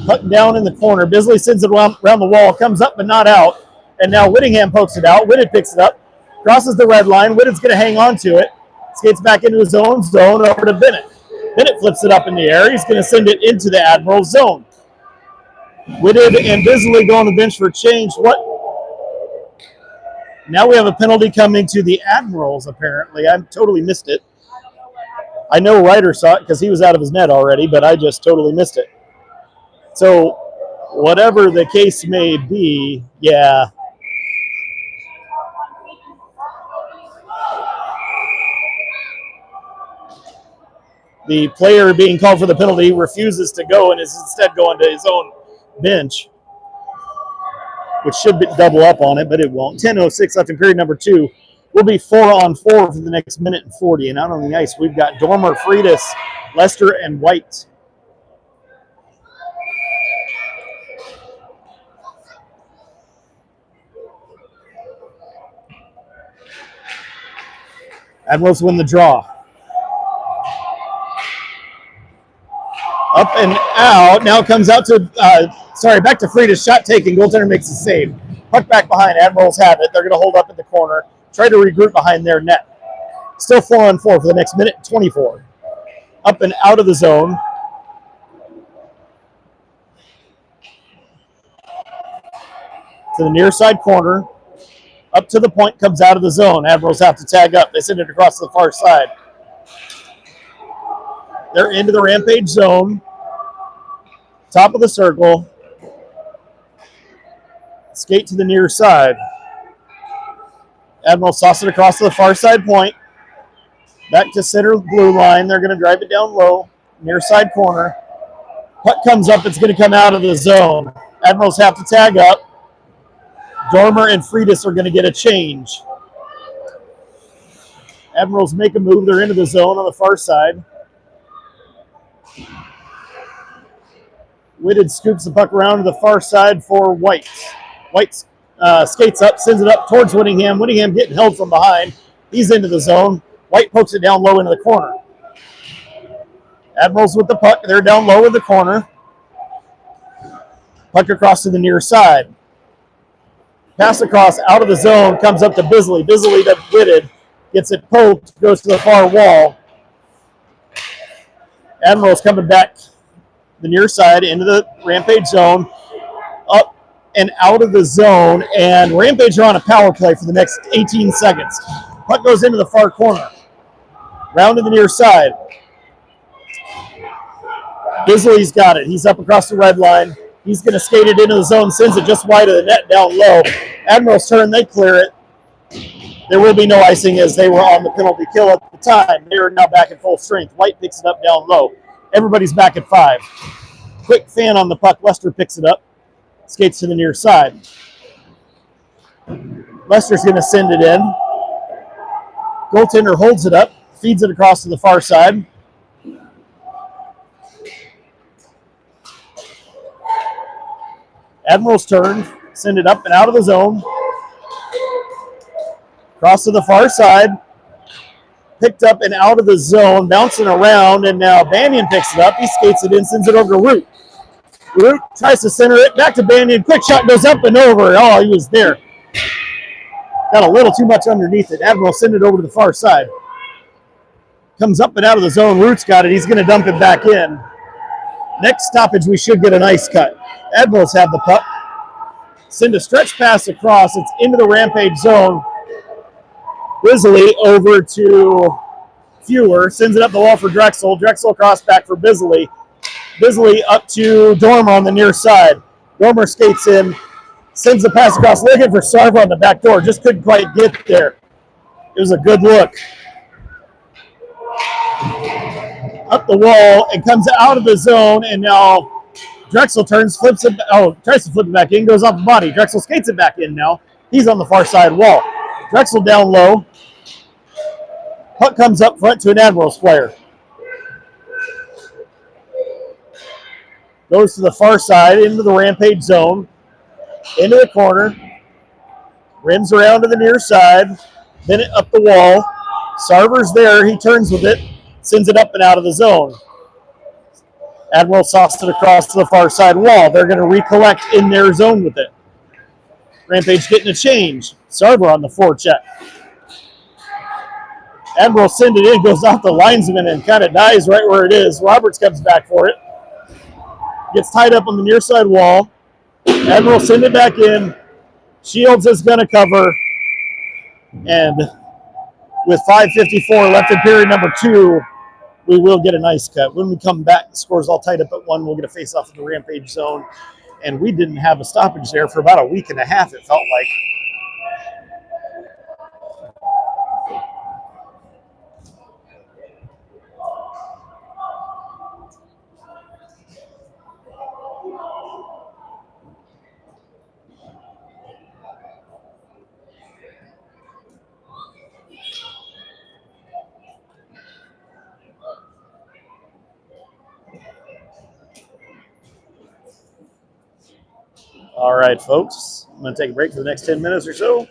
Puck down in the corner. Bisley sends it around the wall, comes up but not out. And now Whittingham pokes it out. Whitted picks it up. Crosses the red line. Whitted's going to hang on to it. Skates back into his own zone over to Bennett. Bennett flips it up in the air. He's going to send it into the Admirals zone. Whitted and Bisley go on the bench for change. What? Now we have a penalty coming to the Admirals, apparently. I totally missed it. I know Ryder saw it because he was out of his net already, but I just totally missed it. So, whatever the case may be, yeah. The player being called for the penalty refuses to go and is instead going to his own bench, which should double up on it, but it won't. 10:06 left in period number 2. We'll be 4-on-4 for the next minute and 40. And out on the ice, we've got Dormer, Freitas, Lester, and White. Admirals win the draw. Up and out. Now it comes out to, back to Freitas. Shot taken. Goaltender makes a save. Puck back behind. Admirals have it. They're going to hold up in the corner. Try to regroup behind their net. Still 4-on-4 for the next minute and 24. Up and out of the zone. To the near side corner. Up to the point, comes out of the zone. Admirals have to tag up. They send it across to the far side. They're into the Rampage zone. Top of the circle. Skate to the near side. Admirals toss it across to the far side point. Back to center blue line. They're going to drive it down low. Near side corner. Puck comes up. It's going to come out of the zone. Admirals have to tag up. Dormer and Freitas are going to get a change. Admirals make a move. They're into the zone on the far side. Whitted scoops the puck around to the far side for White. White skates up, sends it up towards Whittingham. Whittingham getting held from behind. He's into the zone. White pokes it down low into the corner. Admirals with the puck. They're down low in the corner. Puck across to the near side. Pass across out of the zone, comes up to Bisley. Bisley to Whitted. Gets it poked, goes to the far wall. Admirals coming back the near side into the Rampage zone. Up and out of the zone. And Rampage are on a power play for the next 18 seconds. Puck goes into the far corner. Round to the near side. Bisley's got it. He's up across the red line. He's going to skate it into the zone, sends it just wide of the net down low. Admirals turn, they clear it. There will be no icing as they were on the penalty kill at the time. They are now back at full strength. White picks it up down low. Everybody's back at 5. Quick fan on the puck. Lester picks it up. Skates to the near side. Lester's going to send it in. Goaltender holds it up. Feeds it across to the far side. Admirals turn, send it up and out of the zone. Cross to the far side. Picked up and out of the zone, bouncing around, and now Banyan picks it up. He skates it in, sends it over to Root. Root tries to center it, back to Banyan. Quick shot goes up and over. Oh, he was there. Got a little too much underneath it. Admiral send it over to the far side. Comes up and out of the zone. Root's got it. He's going to dump it back in. Next stoppage, we should get an ice cut. Admirals have the puck. Send a stretch pass across. It's into the Rampage zone. Bisley over to Fewer. Sends it up the wall for Drexel. Drexel across back for Bisley. Bisley up to Dormer on the near side. Dormer skates in. Sends the pass across. Looking for Sarver on the back door. Just couldn't quite get there. It was a good look. Up the wall and comes out of the zone, and now Drexel turns, flips it, tries to flip it back in, goes off the body. Drexel skates it back in now. He's on the far side wall. Drexel down low. Puck comes up front to an Admirals player. Goes to the far side, into the Rampage zone, into the corner. Rims around to the near side. Bennett up the wall. Sarver's there. He turns with it. Sends it up and out of the zone. Admiral tossed it across to the far side wall. They're going to recollect in their zone with it. Rampage getting a change. Sarver on the forecheck. Admiral send it in, goes off the linesman and kind of dies right where it is. Roberts comes back for it. Gets tied up on the near side wall. Admiral send it back in. Shields is going to cover. And with 5:54 left in period number 2, we will get an ice cut. When we come back, the score's all tied up at 1. We'll get a face-off in the Rampage zone. And we didn't have a stoppage there for about a week and a half, it felt like. All right, folks. I'm going to take a break for the next 10 minutes or so,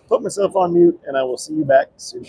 put myself on mute, and I will see you back soon.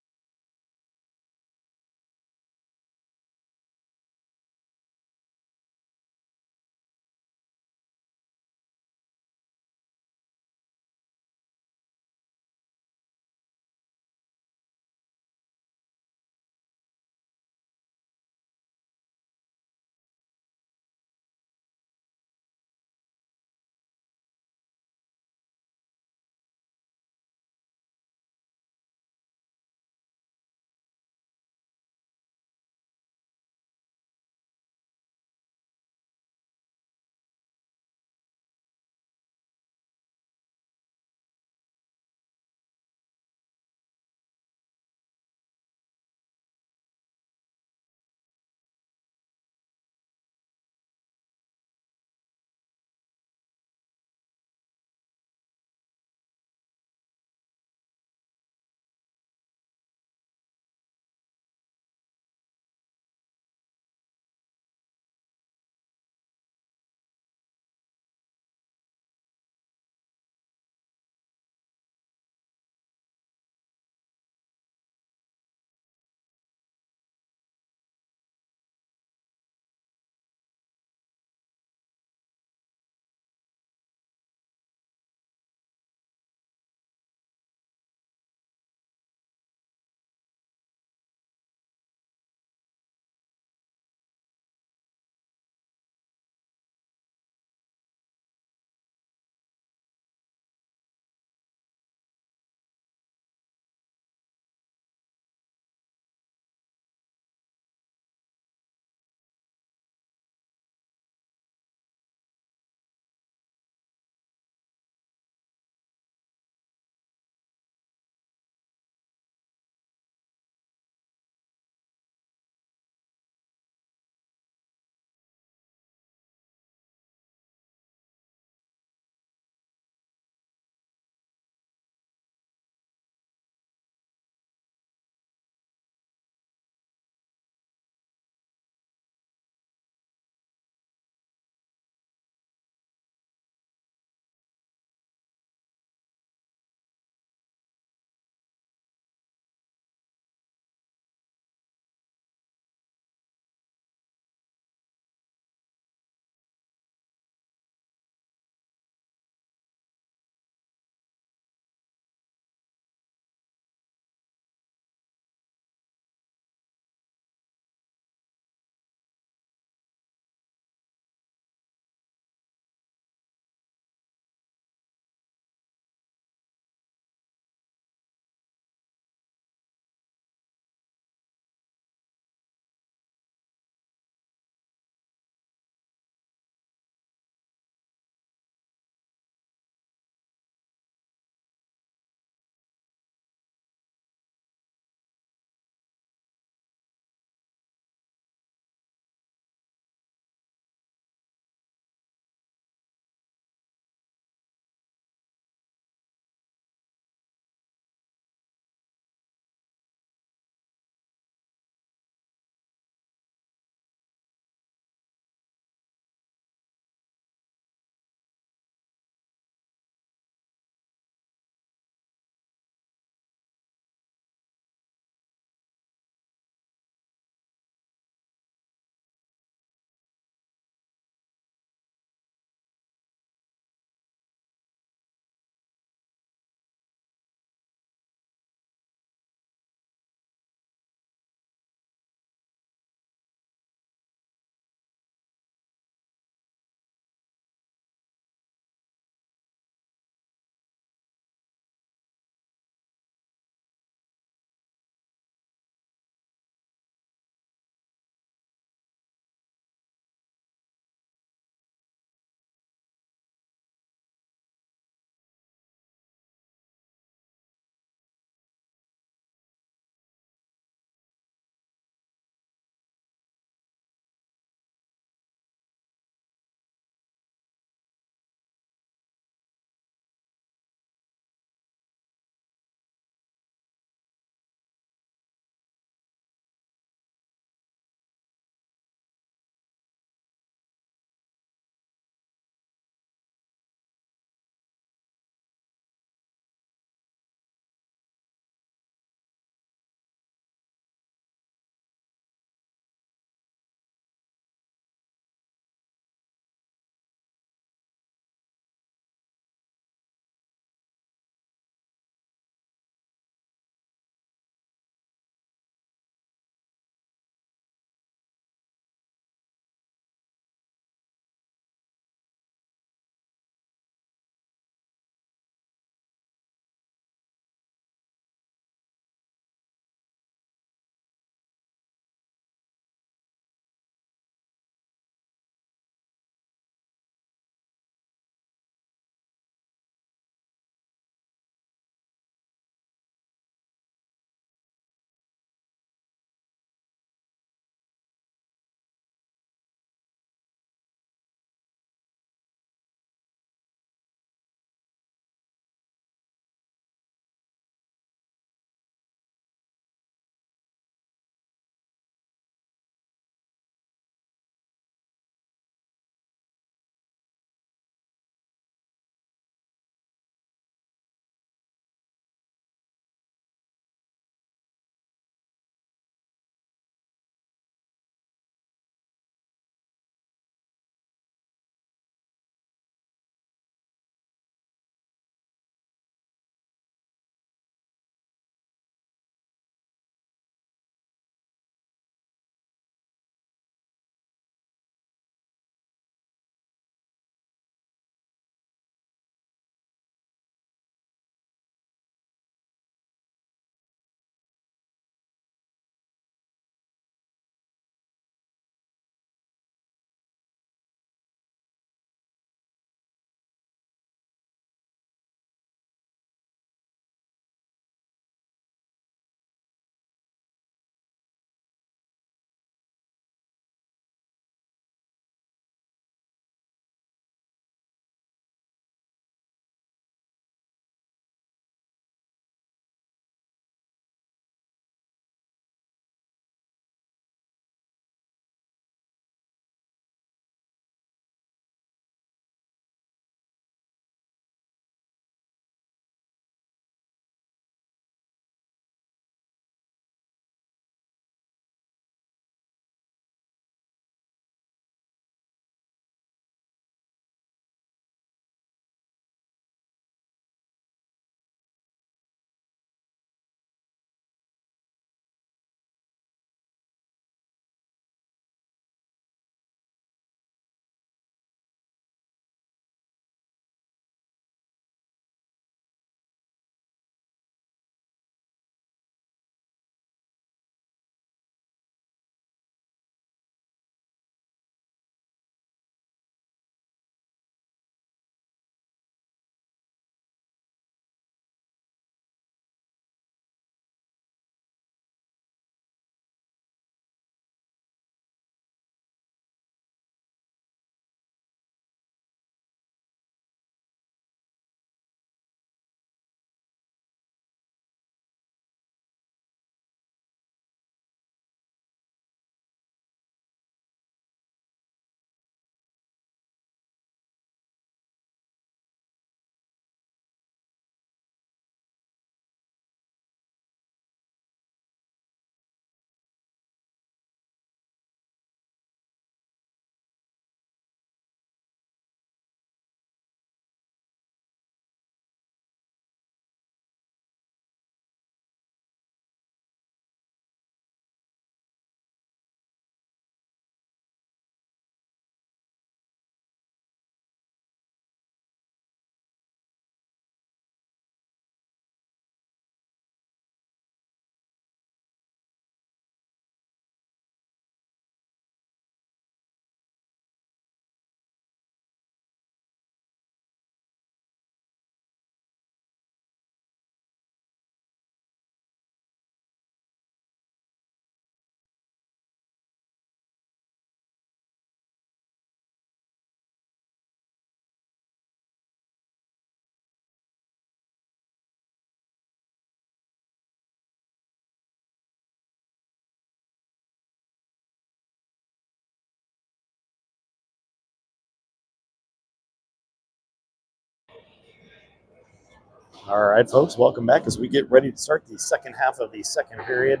All right, folks, welcome back as we get ready to start the second half of the second period,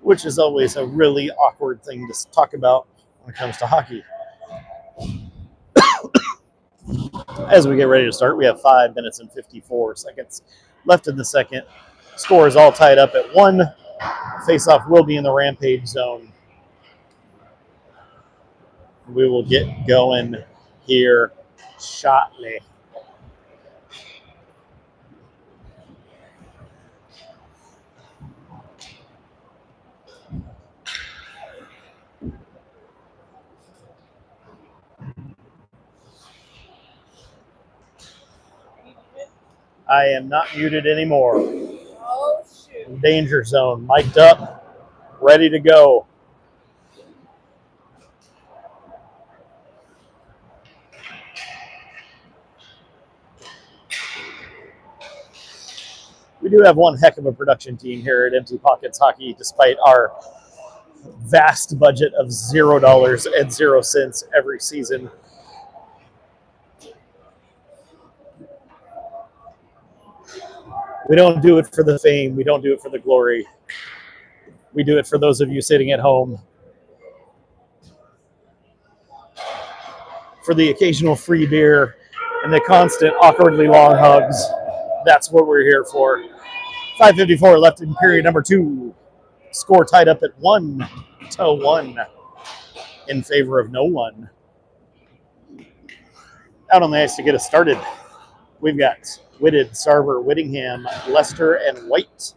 which is always a really awkward thing to talk about when it comes to hockey. As we get ready to start, we have 5 minutes and 54 seconds left in the second. Score is all tied up at 1. Face-off will be in the Rampage zone. We will get going here shortly. I am not muted anymore. Oh, shoot. Danger zone, mic'd up, ready to go. We do have one heck of a production team here at Empty Pockets Hockey, despite our vast budget of $0 and 0 cents every season. We don't do it for the fame. We don't do it for the glory. We do it for those of you sitting at home. For the occasional free beer and the constant awkwardly long hugs. That's what we're here for. 5:54 left in period number 2. Score tied up at 1-1 in favor of no one. Out on the ice to get us started, we've got Whitted, Sarver, Whittingham, Lester, and White.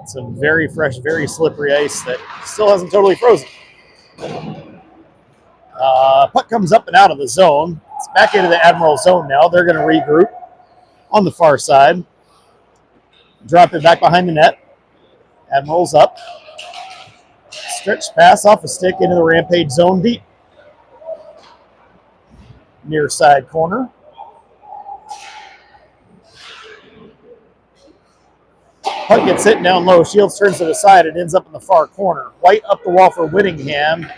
Some very fresh, very slippery ice that still hasn't totally frozen. Puck comes up and out of the zone. It's back into the Admirals zone now. They're going to regroup on the far side. Drop it back behind the net. Admirals up. Stretch pass off a stick into the Rampage zone deep. Near side corner. Puck gets hit down low. Shields turns to the side. It ends up in the far corner. White up the wall for Whittingham.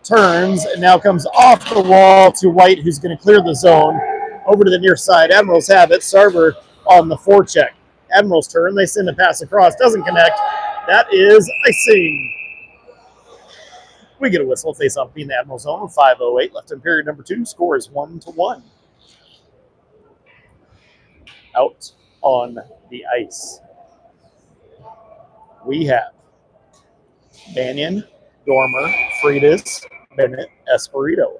Turns and now comes off the wall to White, who's going to clear the zone. Over to the near side. Admirals have it. Sarver on the forecheck. Admirals turn. They send a pass across. Doesn't connect. That is icing. We get a whistle. Face-off being the Admirals zone with 5:08 left in period number 2. Score is 1-1. Out on the ice, we have Banyan, Dormer, Freitas, Bennett, Espirito.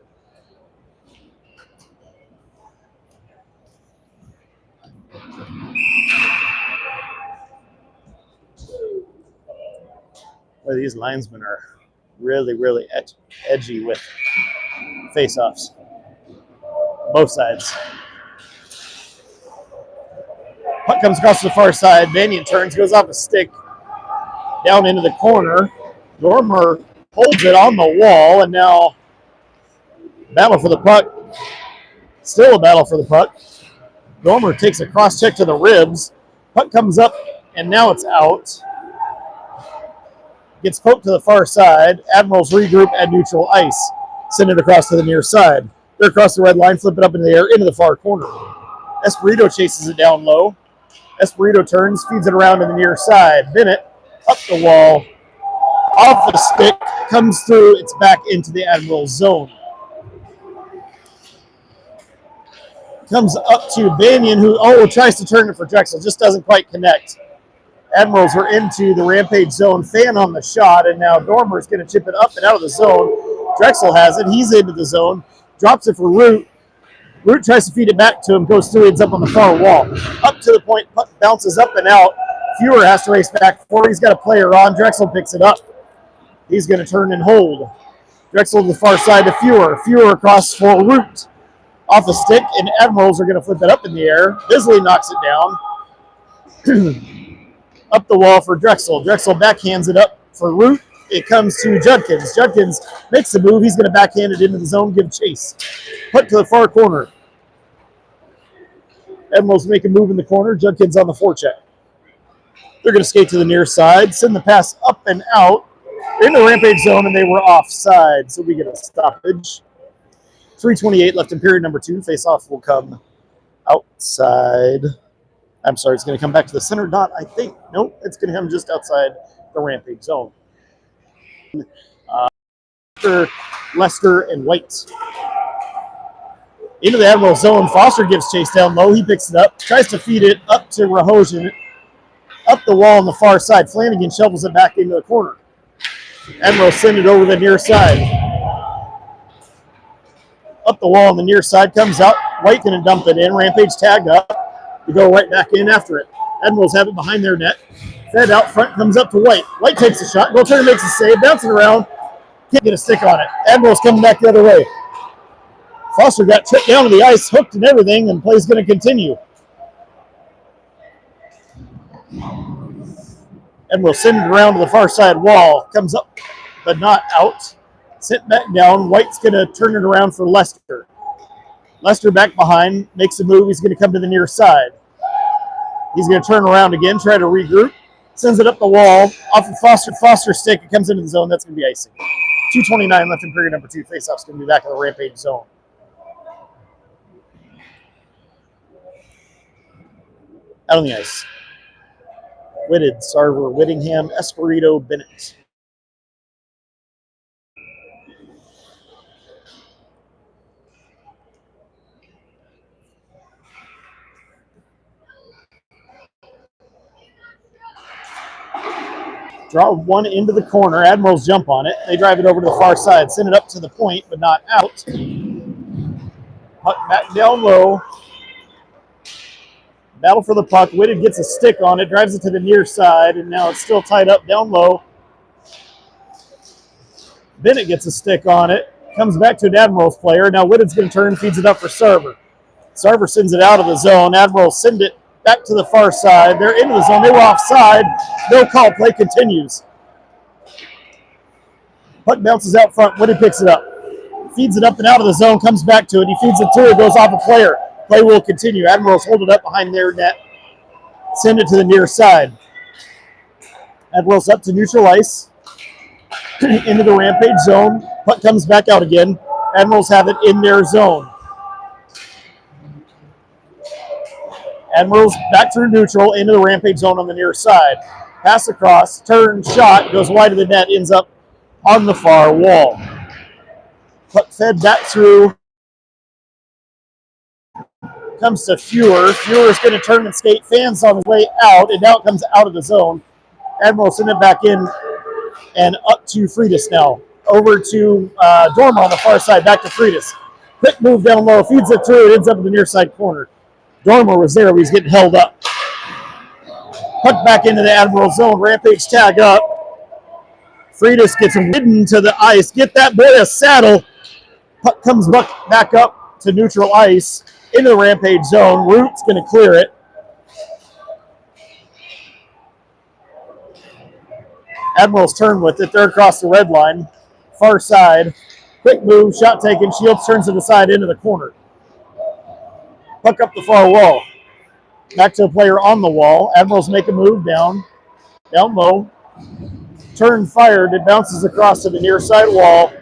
Well, these linesmen are really, really edgy with face-offs. Both sides. Puck comes across the far side. Banyan turns, goes off a stick down into the corner. Dormer holds it on the wall, and now battle for the puck. Still a battle for the puck. Dormer takes a cross check to the ribs. Puck comes up, and now it's out. Gets poked to the far side. Admirals regroup at neutral ice. Send it across to the near side. They're across the red line, flip it up in the air into the far corner. Espirito chases it down low. Espirito turns, feeds it around to the near side. Bennett up the wall, off the stick, comes through. It's back into the Admirals zone. Comes up to Banyan, who tries to turn it for Drexel, just doesn't quite connect. Admirals are into the Rampage zone. Fan on the shot, and now Dormer's going to chip it up and out of the zone. Drexel has it. He's into the zone. Drops it for Root. Root tries to feed it back to him, goes through, ends up on the far wall. Up to the point, puck bounces up and out. Fewer has to race back forward. He's got a player on. Drexel picks it up. He's going to turn and hold. Drexel to the far side to Fewer. Fewer across for Root. Off the stick, and Admirals are going to flip it up in the air. Bisley knocks it down. Up the wall for Drexel. Drexel backhands it up for Root. It comes to Judkins. Judkins makes the move. He's going to backhand it into the zone, give chase. Put to the far corner. Admirals make a move in the corner. Judkins on the forecheck. They're going to skate to the near side, send the pass up and out. in the Rampage zone, and they were offside, so we get a stoppage. 3:28 left in period number 2. Face-off will come outside. I'm sorry, it's going to come back to the center dot, I think. Nope, it's going to come just outside the Rampage zone. Lester and White. Into the Admiral zone. Foster gives chase down low. He picks it up, tries to feed it up to Rahojan, up the wall on the far side. Flanagan shovels it back into the corner. Admiral send it over the near side. Up the wall on the near side, comes out. White going to dump it in. Rampage tagged up. You go right back in after it. Admirals have it behind their net. Fed out front, comes up to White. White takes a shot. Goaltender makes a save, bouncing around. Can't get a stick on it. Admirals coming back the other way. Foster got tripped down to the ice, hooked and everything, and play's going to continue. Admirals send it around to the far side wall. Comes up, but not out. Sent back down. White's going to turn it around for Lester. Lester back behind, makes a move. He's going to come to the near side. He's going to turn around again, try to regroup. Sends it up the wall, off of Foster's stick. It comes into the zone. That's going to be icing. 2:29 left in period number 2. Faceoff's going to be back in the Rampage zone. Out on the ice. Whitted, Sarver, Whittingham, Espirito, Bennett. Draw one into the corner. Admirals jump on it. They drive it over to the far side. Send it up to the point, but not out. Puck back down low. Battle for the puck. Whitted gets a stick on it. Drives it to the near side, and now it's still tied up down low. Bennett gets a stick on it. Comes back to an Admirals player. Now Whitted's going to turn, feeds it up for Sarver. Sarver sends it out of the zone. Admirals send it back to the far side. They're into the zone. They were offside. No call. Play continues. Puck bounces out front. Whitted picks it up. Feeds it up and out of the zone. Comes back to it. He feeds it to it. Goes off a player. Play will continue. Admirals hold it up behind their net. Send it to the near side. Admirals up to neutral ice. Into the Rampage zone. Puck comes back out again. Admirals have it in their zone. Admirals back through neutral into the Rampage zone on the near side. Pass across, turn, shot, goes wide of the net, ends up on the far wall. Puck fed back through. Comes to Fewer. Fewer's going to turn and skate. Fans on his way out, and now it comes out of the zone. Admirals send it back in and up to Freitas now. Over to Dormer on the far side, back to Freitas. Quick move down low, feeds it through, it ends up in the near side corner. Dormer was there, but he's getting held up. Puck back into the Admiral zone, Rampage tag up. Freitas gets ridden to the ice. Get that boy a saddle. Puck comes back up to neutral ice into the Rampage zone. Root's going to clear it. Admirals turn with it. They're across the red line. Far side. Quick move, shot taken. Shields turns it aside into the corner. Puck up the far wall. Back to a player on the wall. Admirals make a move down low. Turn fired. It bounces across to the near side wall.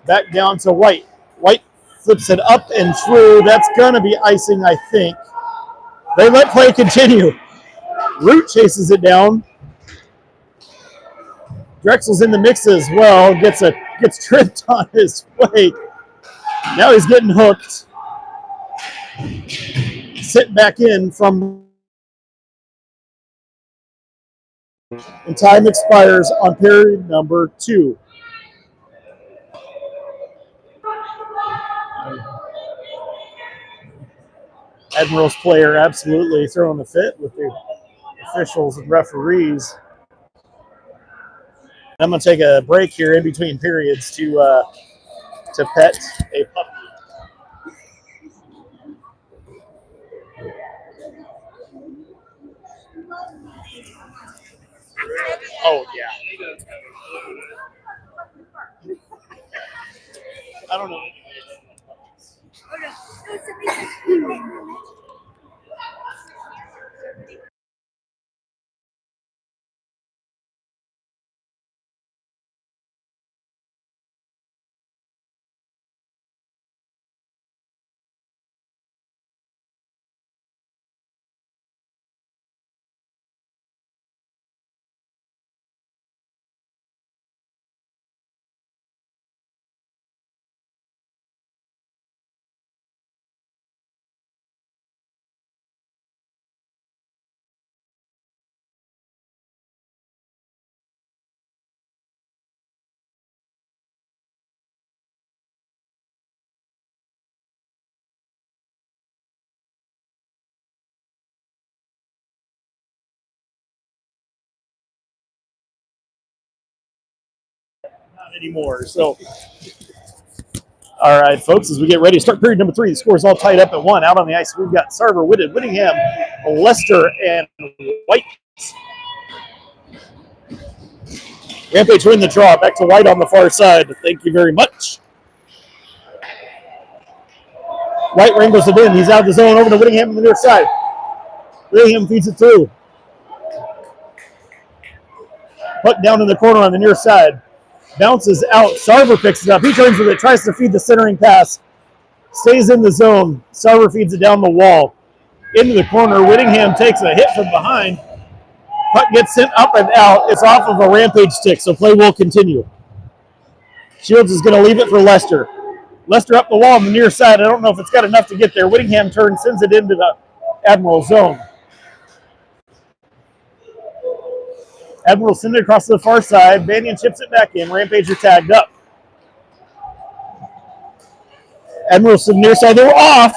Back down to White. White flips it up and through. That's going to be icing, I think. They let play continue. Root chases it down. Drexel's in the mix as well. Gets tripped on his way. Now he's getting hooked. Sit back in from. And time expires on period number 2. Admirals player absolutely throwing the fit with the officials and referees. I'm going to take a break here in between periods to pet a puppy. Oh, yeah. I don't know. anymore. So, all right, folks, as we get ready to start period number 3, the score is all tied up at 1. Out on the ice, we've got Sarver, Whittingham, Lester, and White. Rampage win the draw. Back to White on the far side. Thank you very much. White wrangles it in. He's out of the zone over to Whittingham on the near side. Whittingham feeds it through. Puck down in the corner on the near side. Bounces out. Sarver picks it up. He turns with it. Tries to feed the centering pass. Stays in the zone. Sarver feeds it down the wall. Into the corner. Whittingham takes a hit from behind. Puck gets sent up and out. It's off of a Rampage stick, so play will continue. Shields is going to leave it for Lester. Lester up the wall on the near side. I don't know if it's got enough to get there. Whittingham turns, sends it into the Admiral zone. Admiral sends it across to the far side. Banyan chips it back in. Rampage are tagged up. Admirals to the near side. They were off.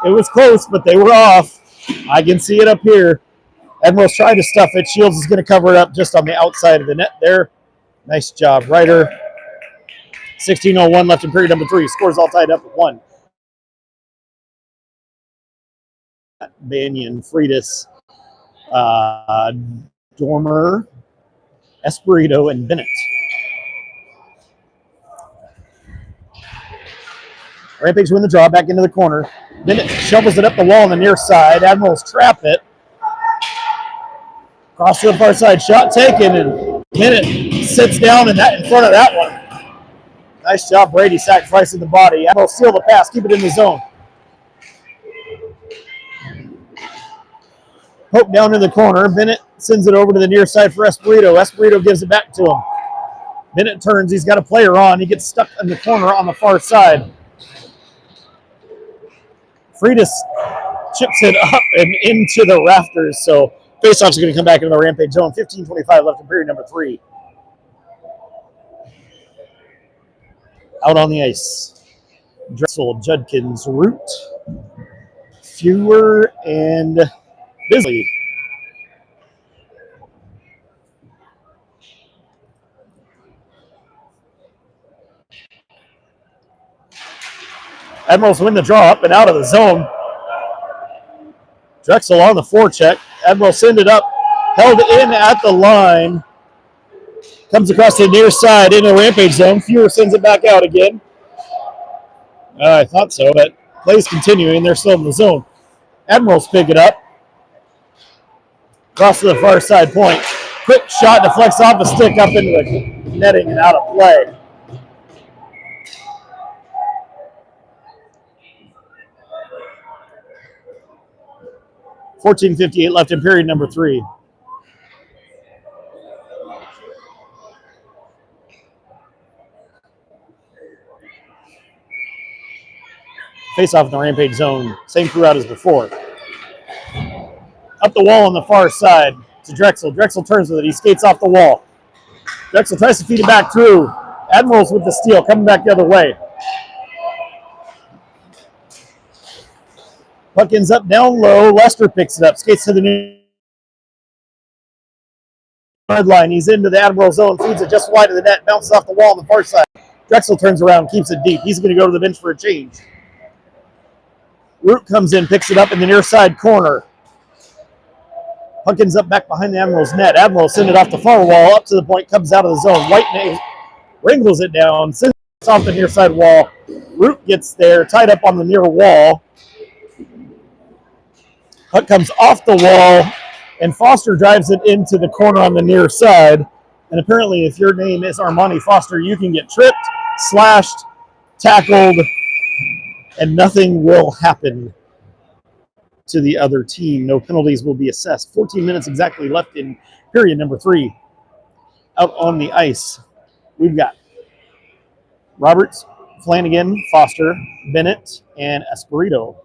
It was close, but they were off. I can see it up here. Admirals tried to stuff it. Shields is going to cover it up just on the outside of the net there. Nice job, Ryder. 16:01 left in period number 3. Scores all tied up at 1. Banyan, Freitas, Dormer, Espirito, and Bennett. Rampage win the draw, back into the corner. Bennett shovels it up the wall on the near side. Admirals trap it. Cross to the far side, shot taken, and Bennett sits down in front of that one. Nice job, Brady, sacrificing the body. Admirals steal the pass, keep it in the zone. Poke down in the corner. Bennett sends it over to the near side for Espirito. Espirito gives it back to him. Bennett turns. He's got a player on. He gets stuck in the corner on the far side. Freitas chips it up and into the rafters. So faceoff's going to come back into the Rampage zone. 15:25 left in period number 3. Out on the ice. Drexel, Judkins, Root, Fewer, and Bisley. Admirals win the draw up and out of the zone. Drexel on the forecheck. Admirals send it up. Held in at the line. Comes across the near side into the Rampage zone. Fewer sends it back out again. I thought so, but play's continuing. They're still in the zone. Admirals pick it up. Cross to the far side point. Quick shot deflects off a stick up into the netting and out of play. $14:58 left in period number 3. Face off in the Rampage zone. Same throughout as before. Up the wall on the far side to Drexel. Drexel turns with it. He skates off the wall. Drexel tries to feed it back through. Admirals with the steal, coming back the other way. Puck ends up down low. Lester picks it up. Skates to the near line. He's into the Admiral zone. Feeds it just wide of the net. Bounces off the wall on the far side. Drexel turns around, keeps it deep. He's going to go to the bench for a change. Root comes in, picks it up in the near side corner. Puck ends up back behind the Admiral's net. Admiral send it off the far wall, up to the point, comes out of the zone. White wrangles it down, sends it off the near side wall. Root gets there, tied up on the near wall. Puck comes off the wall, and Foster drives it into the corner on the near side. And apparently, if your name is Armani Foster, you can get tripped, slashed, tackled, and nothing will happen to the other team. No penalties will be assessed. 14 minutes exactly left in period number 3. Out on the ice, we've got Roberts, Flanagan, Foster, Bennett, and Espirito.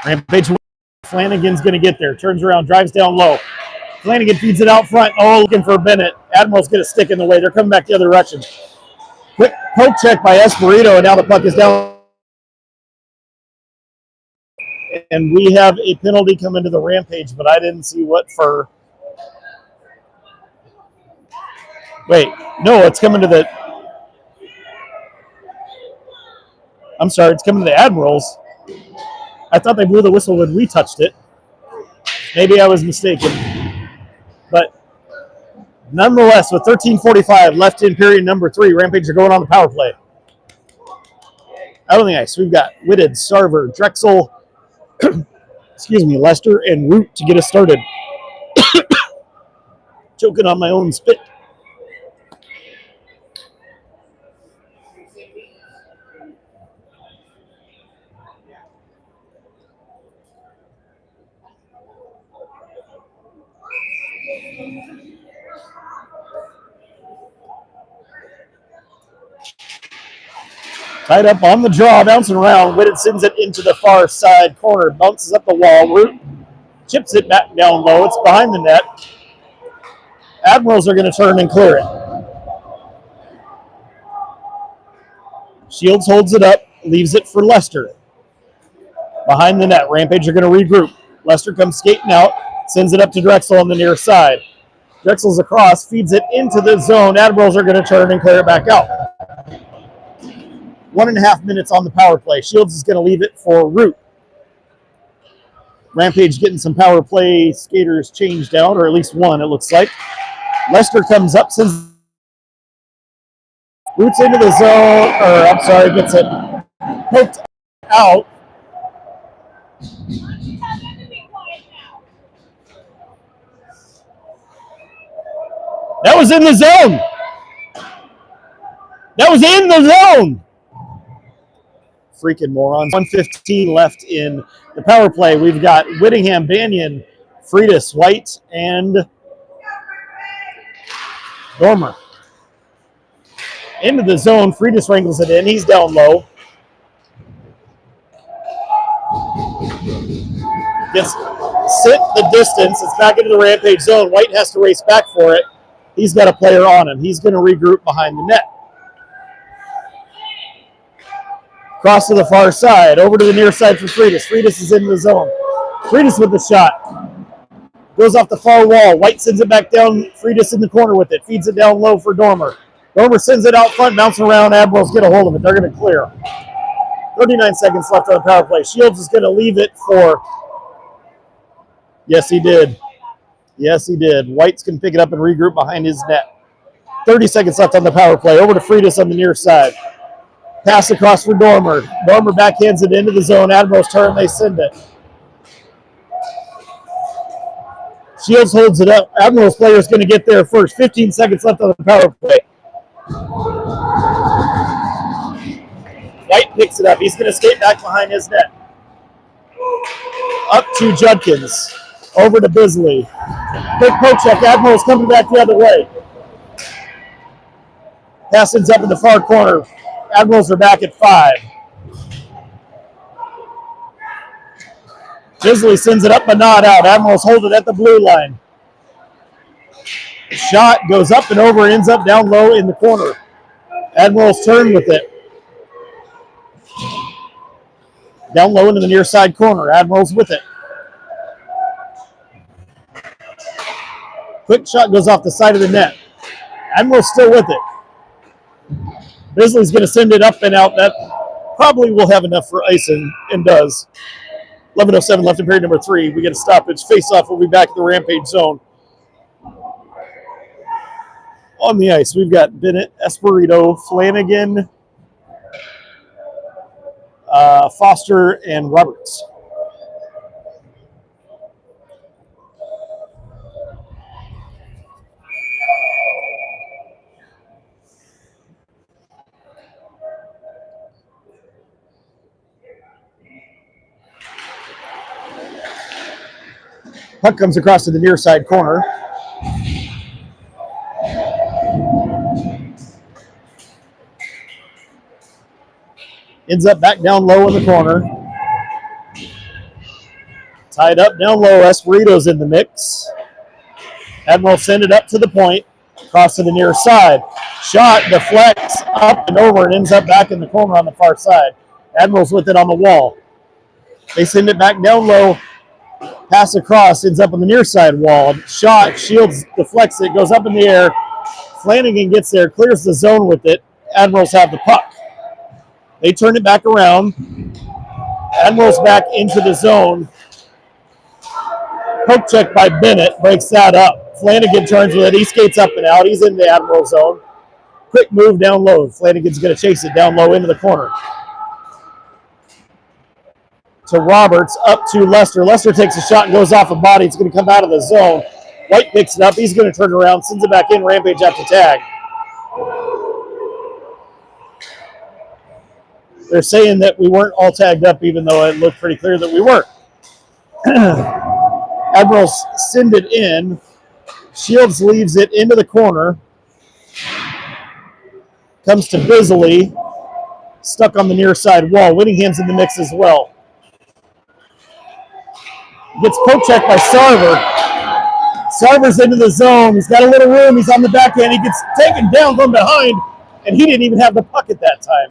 Rampage. Flanagan's going to get there. Turns around, drives down low. Flanagan feeds it out front. Oh, looking for Bennett. Admirals get a stick in the way. They're coming back the other direction. Quick poke check by Espirito, and now the puck is down And we have a penalty come into the Rampage, but I didn't see what for. Wait, no, it's coming to the. I'm sorry, it's coming to the Admirals. I thought they blew the whistle when we touched it. Maybe I was mistaken. But nonetheless, with 13:45 left in period number 3, Rampage are going on the power play. Out on the ice, we've got Whitted, Sarver, Drexel, Lester, and Root to get us started. Choking on my own spit. Tied up on the draw, bouncing around. Whitted sends it into the far side corner, bounces up the wall. Root chips it back down low. It's behind the net. Admirals are going to turn and clear it. Shields holds it up, leaves it for Lester. Behind the net, Rampage are going to regroup. Lester comes skating out, sends it up to Drexel on the near side. Drexel's across, feeds it into the zone. Admirals are going to turn and clear it back out. 1.5 minutes on the power play. Shields is going to leave it for Root. Rampage getting some power play skaters changed out, or at least one, it looks like. Lester comes up, sends Root's into the zone, gets it poked out. That was in the zone. That was in the zone. Freaking morons. 1:15 left in the power play. We've got Whittingham, Banyan, Freitas, White, and Dormer. Into the zone. Freitas wrangles it in. He's down low. Gets sit the distance. It's back into the Rampage zone. White has to race back for it. He's got a player on him. He's going to regroup behind the net. Cross to the far side. Over to the near side for Freitas. Freitas is in the zone. Freitas with the shot. Goes off the far wall. White sends it back down. Freitas in the corner with it. Feeds it down low for Dormer. Dormer sends it out front, bouncing around. Admirals get a hold of it. They're going to clear. 39 seconds left on the power play. Shields is going to leave it for... Yes, he did. Yes, he did. White's going to pick it up and regroup behind his net. 30 seconds left on the power play. Over to Freitas on the near side. Pass across for Dormer. Dormer backhands it into the zone. Admirals turn. They send it. Shields holds it up. Admirals player is going to get there first. 15 seconds left on the power play. White picks it up. He's going to skate back behind his net. Up to Judkins. Over to Bisley. Quick poke check. Admirals coming back the other way. Pass ends up in the far corner. Admirals are back at 5. Bisley sends it up but not out. Admirals hold it at the blue line. Shot goes up and over, ends up down low in the corner. Admirals turn with it. Down low into the near side corner. Admirals with it. Quick shot goes off the side of the net. Admirals still with it. Bisley's going to send it up and out. That probably will have enough for ice and does. 11:07 left in period number 3. We get a stoppage. Face-off. We'll be back at the Rampage zone. On the ice, we've got Bennett, Esperito, Flanagan, Foster, and Roberts. Puck comes across to the near side corner. Ends up back down low in the corner. Tied up down low. Esperito's in the mix. Admiral send it up to the point. Across to the near side. Shot deflects up and over and ends up back in the corner on the far side. Admiral's with it on the wall. They send it back down low. Pass across, ends up on the near side wall. Shot, Shields deflects it, goes up in the air. Flanagan gets there, clears the zone with it. Admirals have the puck. They turn it back around. Admirals back into the zone. Poke check by Bennett, breaks that up. Flanagan turns with it. He skates up and out. He's in the Admiral zone. Quick move down low. Flanagan's going to chase it down low into the corner. To Roberts, up to Lester. Lester takes a shot and goes off a body. It's going to come out of the zone. White picks it up. He's going to turn around, sends it back in. Rampage after tag. They're saying that we weren't all tagged up, even though it looked pretty clear that we weren't. Admirals send it in. Shields leaves it into the corner. Comes to Bisley. Stuck on the near side wall. Whittingham's in the mix as well. Gets poke checked by Sarver. Sarver's into the zone. He's got a little room. He's on the backhand. He gets taken down from behind, and he didn't even have the puck at that time.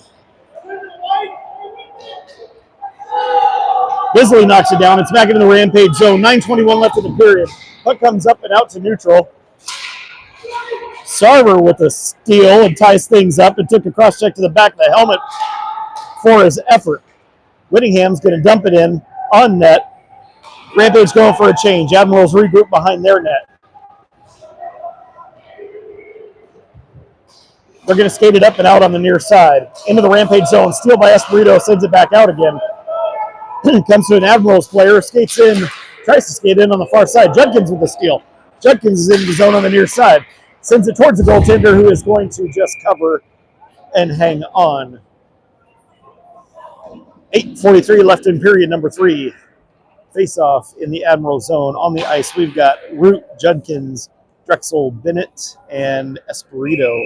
Bisley knocks it down. It's back into the Rampage zone. 9:21 left in the period. Puck comes up and out to neutral. Sarver with a steal and ties things up and took a cross check to the back of the helmet for his effort. Whittingham's going to dump it in on net. Rampage going for a change. Admirals regroup behind their net. They're going to skate it up and out on the near side. Into the Rampage zone. Steal by Espirito. Sends it back out again. Comes to an Admirals player. Skates in. Tries to skate in on the far side. Judkins with the steal. Judkins is in the zone on the near side. Sends it towards the goaltender, who is going to just cover and hang on. 8:43 left in period number 3. Face-off in the Admiral zone. On the ice, we've got Root, Judkins, Drexel, Bennett, and Espirito.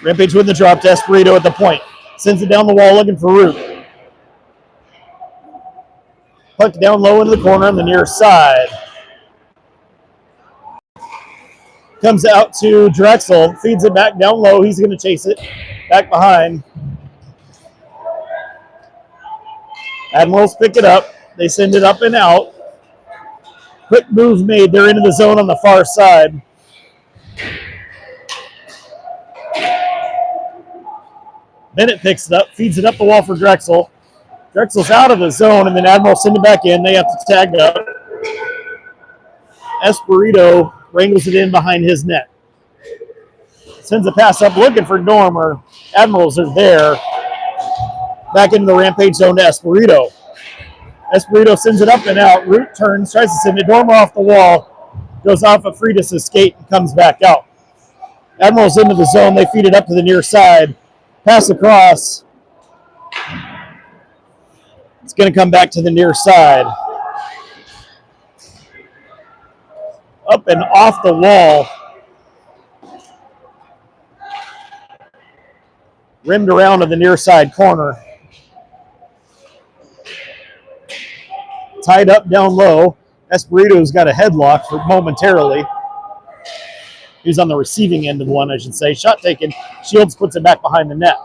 Rampage with the drop to Espirito at the point. Sends it down the wall looking for Root. Puck down low into the corner on the near side. Comes out to Drexel. Feeds it back down low. He's going to chase it. Back behind. Admirals pick it up. They send it up and out. Quick move made. They're into the zone on the far side. Bennett picks it up, feeds it up the wall for Drexel. Drexel's out of the zone, and then Admirals send it back in. They have to tag up. Espirito wrangles it in behind his net. Sends a pass up looking for Dormer. Admirals are there. Back into the Rampage zone to Espirito. Espirito sends it up and out. Root turns, tries to send it. Dormer off the wall. Goes off of Freitas' skate and comes back out. Admirals into the zone. They feed it up to the near side. Pass across. It's going to come back to the near side. Up and off the wall. Rimmed around to the near side corner. Tied up down low. Espirito's got a headlock for momentarily. He's on the receiving end of one, I should say. Shot taken. Shields puts it back behind the net.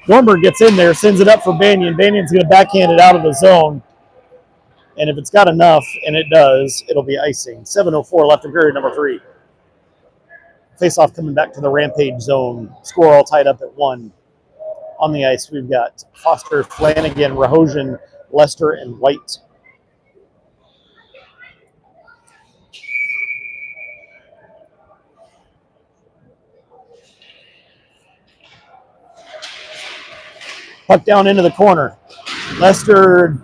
Dormer gets in there, sends it up for Banyan. Banyan's going to backhand it out of the zone. And if it's got enough, and it does, it'll be icing. 7:04 left in period number 3. Face-off coming back to the Rampage zone. Score all tied up at 1. On the ice, we've got Foster, Flanagan, Rahosian, Lester, and White. Puck down into the corner. Lester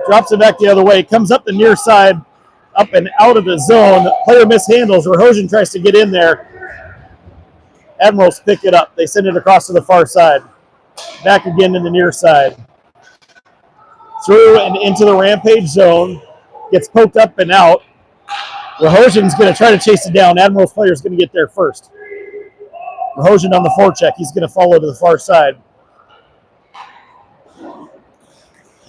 drops it back the other way. Comes up the near side, up and out of the zone. Player mishandles. Rahosian tries to get in there. Admirals pick it up. They send it across to the far side. Back again to the near side. Through and into the Rampage zone. Gets poked up and out. Rahosian's going to try to chase it down. Admirals player is going to get there first. Rahosian on the forecheck. He's going to follow to the far side.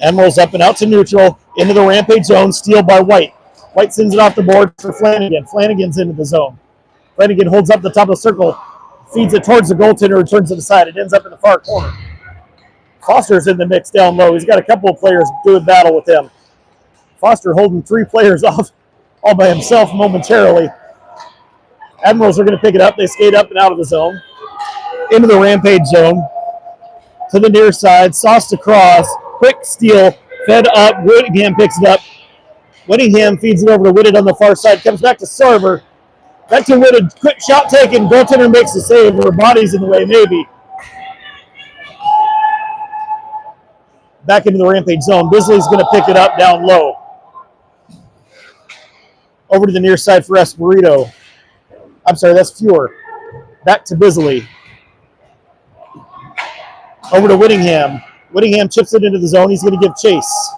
Admirals up and out to neutral, into the Rampage zone, steal by White. White sends it off the board for Flanagan. Flanagan's into the zone. Flanagan holds up the top of the circle, feeds it towards the goaltender, and turns it aside. It ends up in the far corner. Foster's in the mix down low. He's got a couple of players doing battle with him. Foster holding 3 players off all by himself momentarily. Admirals are going to pick it up. They skate up and out of the zone. Into the Rampage zone. To the near side. Sauced across. Quick steal. Fed up. Whittingham picks it up. Whittingham feeds it over to Whitted on the far side. Comes back to Sarver. Back to Whitted. Quick shot taken. Goaltender makes the save. Her body's in the way, maybe. Back into the Rampage zone. Bisley's going to pick it up down low. Over to the near side for Espirito. I'm sorry, that's Fewer. Back to Bisley. Over to Whittingham. Whittingham chips it into the zone. He's going to give chase.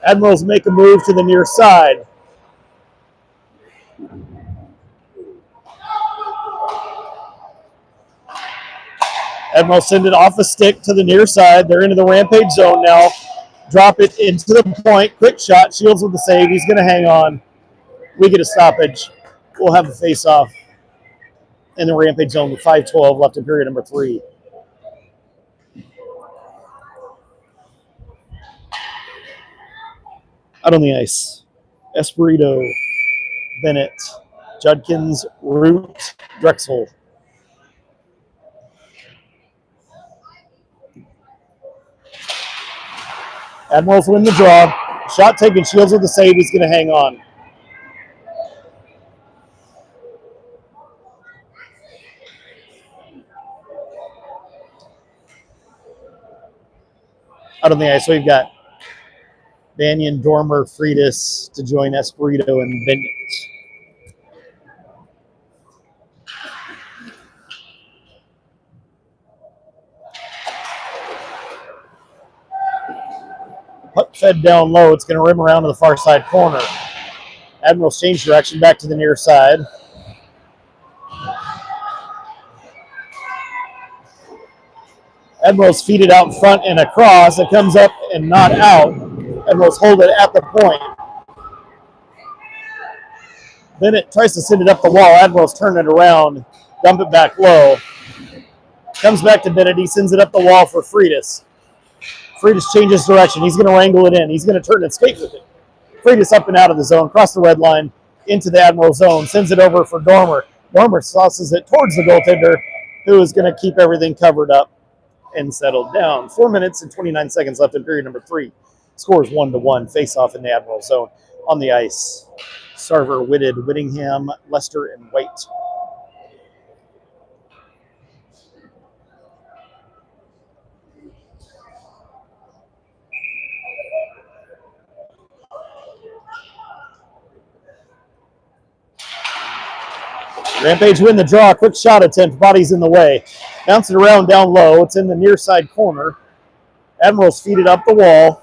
Admirals make a move to the near side. Admirals send it off the stick to the near side. They're into the Rampage zone now. Drop it into the point. Quick shot. Shields with the save. He's going to hang on. We get a stoppage. We'll have a face-off in the Rampage zone with 5:12 left in period number 3. Out on the ice, Espirito, Bennett, Judkins, Root, Drexel. Admirals win the draw. Shot taken. Shields with the save. He's going to hang on. Out on the ice, we've got Banyan, Dormer, Freitas to join Espirito and Bennett. Puck fed down low. It's going to rim around to the far side corner. Admirals change direction back to the near side. Admirals feed it out front and across. It comes up and not out. Admirals hold it at the point. Bennett tries to send it up the wall. Admirals turn it around, dump it back low. Comes back to Bennett. He sends it up the wall for Freitas. Freitas changes direction. He's going to wrangle it in. He's going to turn and skate with it. Freitas up and out of the zone, across the red line, into the Admiral zone. Sends it over for Dormer. Dormer sauces it towards the goaltender, who is going to keep everything covered up and settled down. 4 minutes and 29 seconds left in period number 3. Scores 1-1. Face-off in the Admiral zone. On the ice, Sarver, Whitted, Whittingham, Lester, and White. Rampage win the draw. Quick shot attempt. Body's in the way. Bounce it around down low. It's in the near side corner. Admirals feed it up the wall.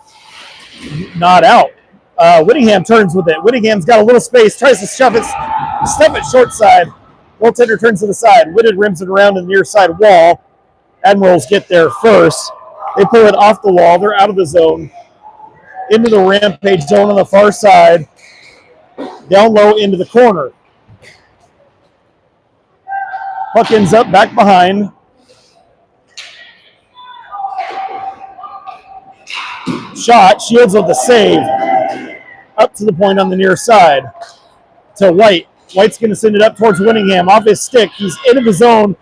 Not out. Whittingham turns with it. Whittingham's got a little space. Tries to stuff it short side. Goaltender turns to the side. Whitted rims it around to the near side wall. Admirals get there first. They pull it off the wall. They're out of the zone. Into the Rampage zone on the far side. Down low into the corner. Puck ends up back behind. Shot. Shields with the save. Up to the point on the near side. To White. White's going to send it up towards Whittingham. Off his stick. He's into the zone.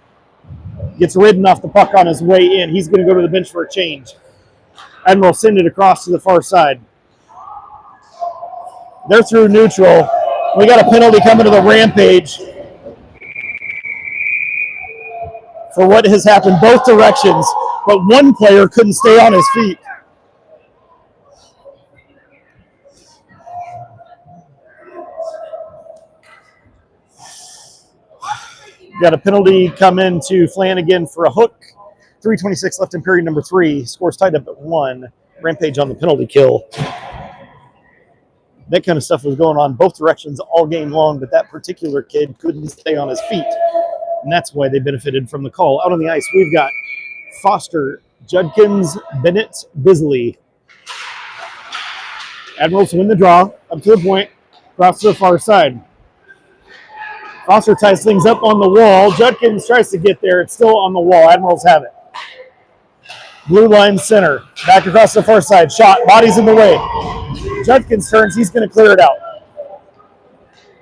Gets ridden off the puck on his way in. He's going to go to the bench for a change. Admiral send it across to the far side. They're through neutral. We got a penalty coming to the Rampage for what has happened both directions, but one player couldn't stay on his feet. Got a penalty come in to Flanagan for a hook. 3:26 left in period number 3. Scores tied up at 1. Rampage on the penalty kill. That kind of stuff was going on both directions all game long, but that particular kid couldn't stay on his feet. And that's why they benefited from the call. Out on the ice, we've got Foster, Judkins, Bennett, Bisley. Admirals win the draw, up to the point, cross to the far side. Foster ties things up on the wall. Judkins tries to get there. It's still on the wall. Admirals have it. Blue line center. Back across the far side. Shot. Body's in the way. Judkins turns. He's going to clear it out.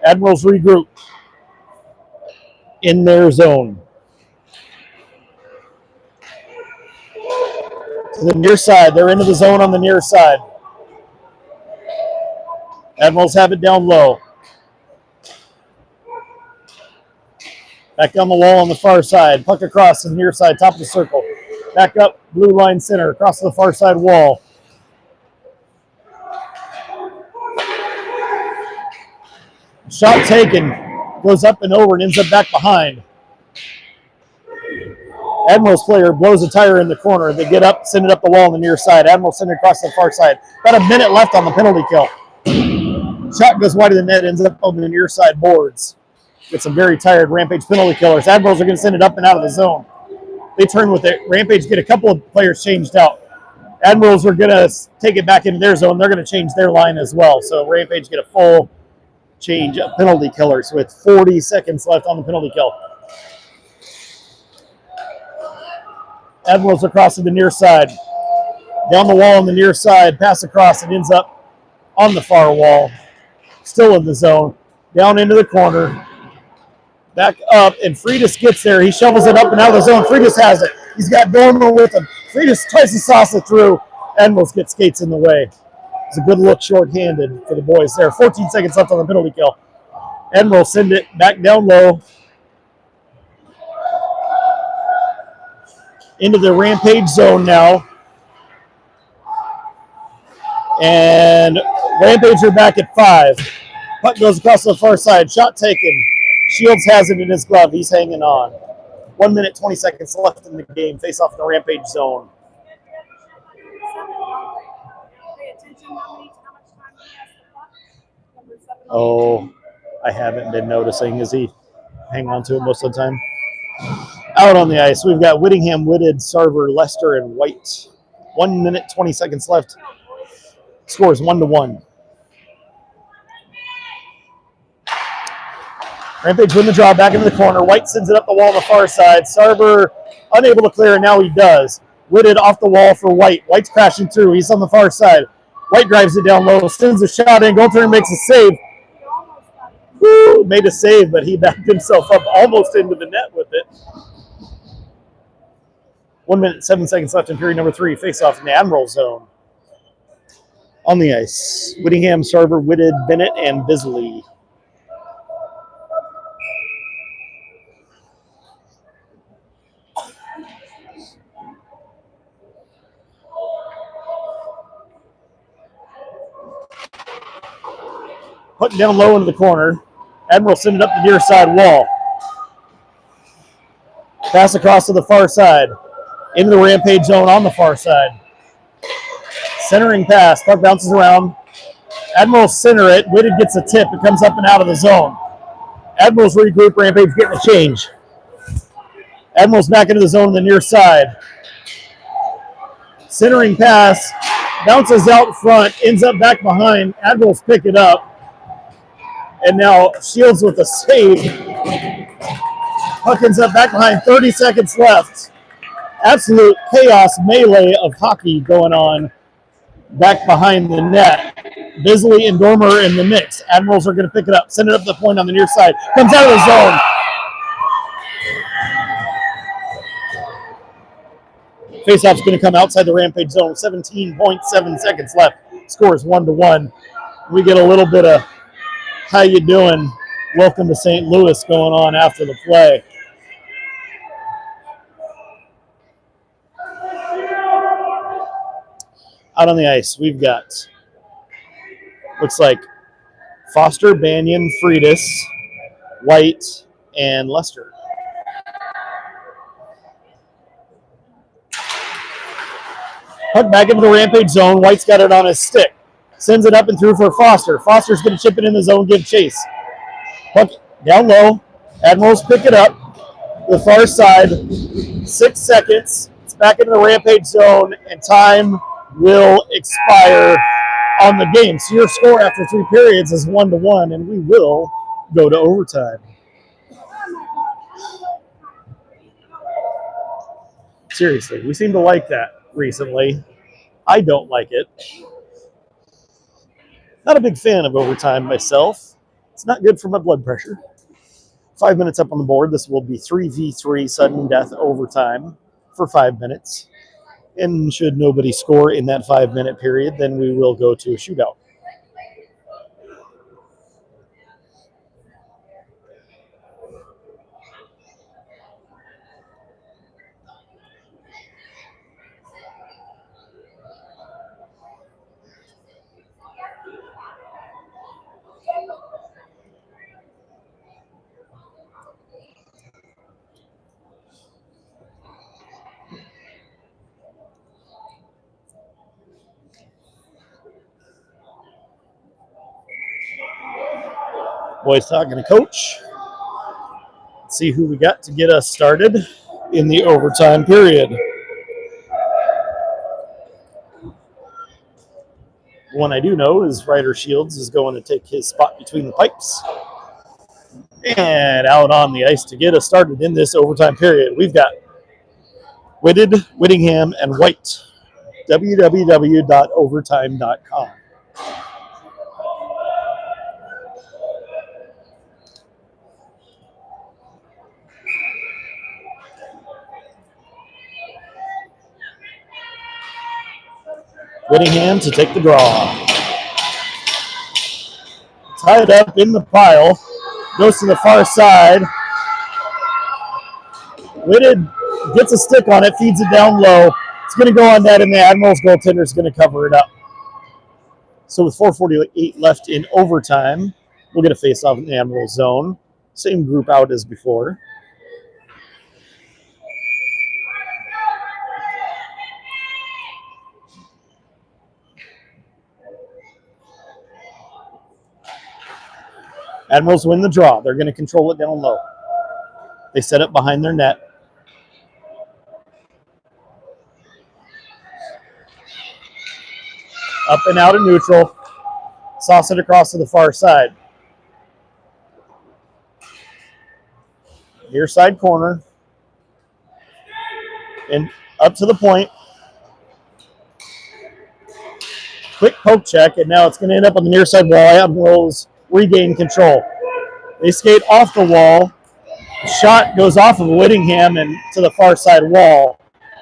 Admirals regroup in their zone. To the near side. They're into the zone on the near side. Admirals have it down low. Back down the wall on the far side. Puck across to the near side, top of the circle. Back up, blue line center, across to the far side wall. Shot taken. Goes up and over and ends up back behind. Admirals player blows a tire in the corner. They get up, send it up the wall on the near side. Admirals send it across the far side. About a minute left on the penalty kill. Shot goes wide of the net, ends up on the near side boards. Get some very tired Rampage penalty killers. Admirals are going to send it up and out of the zone. They turn with it. Rampage get a couple of players changed out. Admirals are going to take it back into their zone. They're going to change their line as well. So Rampage get a full change of penalty killers with 40 seconds left on the penalty kill. Admirals across to the near side. Down the wall on the near side. Pass across and ends up on the far wall. Still in the zone. Down into the corner. Back up, and Freitas gets there. He shovels it up and out of the zone. Freitas has it. He's got Dormer with him. Freitas tries to sauce it through. Admirals get skates in the way. It's a good look short-handed for the boys there. 14 seconds left on the penalty kill. Admirals send it back down low. Into the Rampage zone now. And Rampage are back at 5. Puck goes across the far side. Shot taken. Shields has it in his glove. He's hanging on. 1 minute, 20 seconds left in the game. Face off in the Rampage zone. Oh, I haven't been noticing. Is he hang on to it most of the time? Out on the ice, we've got Whittingham, Whitted, Sarver, Lester, and White. 1 minute, 20 seconds left. Scores 1-1. Rampage win the draw, back into the corner. White sends it up the wall on the far side. Sarver unable to clear, and now he does. Whitted off the wall for White. White's crashing through. He's on the far side. White drives it down low, sends a shot in. Goaltender makes a save. Woo, made a save, but he backed himself up almost into the net with it. 1 minute, 7 seconds left in period number 3. Face-off in the Admiral zone. On the ice, Whittingham, Sarver, Whitted, Bennett, and Bisley. Putting down low into the corner. Admiral send it up the near side wall. Pass across to the far side. Into the Rampage zone on the far side. Centering pass. Puck bounces around. Admirals center it. Whitted gets a tip. It comes up and out of the zone. Admirals regroup. Rampage getting a change. Admirals back into the zone on the near side. Centering pass. Bounces out front. Ends up back behind. Admirals pick it up. And now Shields with a save. Puck ends up back behind. 30 seconds left. Absolute chaos melee of hockey going on back behind the net. Bisley and Dormer in the mix. Admirals are going to pick it up. Send it up the point on the near side. Comes out of the zone. Faceoff's going to come outside the Rampage zone. 17.7 seconds left. Scores 1-1. We get a little bit of how you doing? Welcome to St. Louis going on after the play. Out on the ice, we've got, looks like Foster, Banyan, Freitas, White, and Lester. Puck back into the Rampage zone. White's got it on his stick. Sends it up and through for Foster. Foster's going to chip it in the zone, give chase. Puck down low. Admirals pick it up. The far side, 6 seconds. It's back into the Rampage zone, and time will expire on the game. So your score after 3 periods is 1-1, and we will go to overtime. Seriously, we seem to like that recently. I don't like it. Not a big fan of overtime myself. It's not good for my blood pressure. 5 minutes up on the board. This will be 3v3 sudden death overtime for 5 minutes. And should nobody score in that 5-minute period, then we will go to a shootout. Boys talking to coach. Let's see who we got to get us started in the overtime period. One I do know is Ryder Shields is going to take his spot between the pipes. And out on the ice to get us started in this overtime period, we've got Whitted, Whittingham, and White. www.overtime.com. Whittingham to take the draw. Tied up in the pile. Goes to the far side. Whitted gets a stick on it, feeds it down low. It's going to go on net, and the Admirals goaltender is going to cover it up. So with 4:48 left in overtime, we'll get a face-off in the Admirals zone. Same group out as before. Admirals win the draw. They're going to control it down low. They set it behind their net. Up and out of neutral. Sauce it across to the far side. Near side corner. And up to the point. Quick poke check, and now it's going to end up on the near side wall. Admirals regain control. They skate off the wall. Shot goes off of Whittingham and to the far side wall.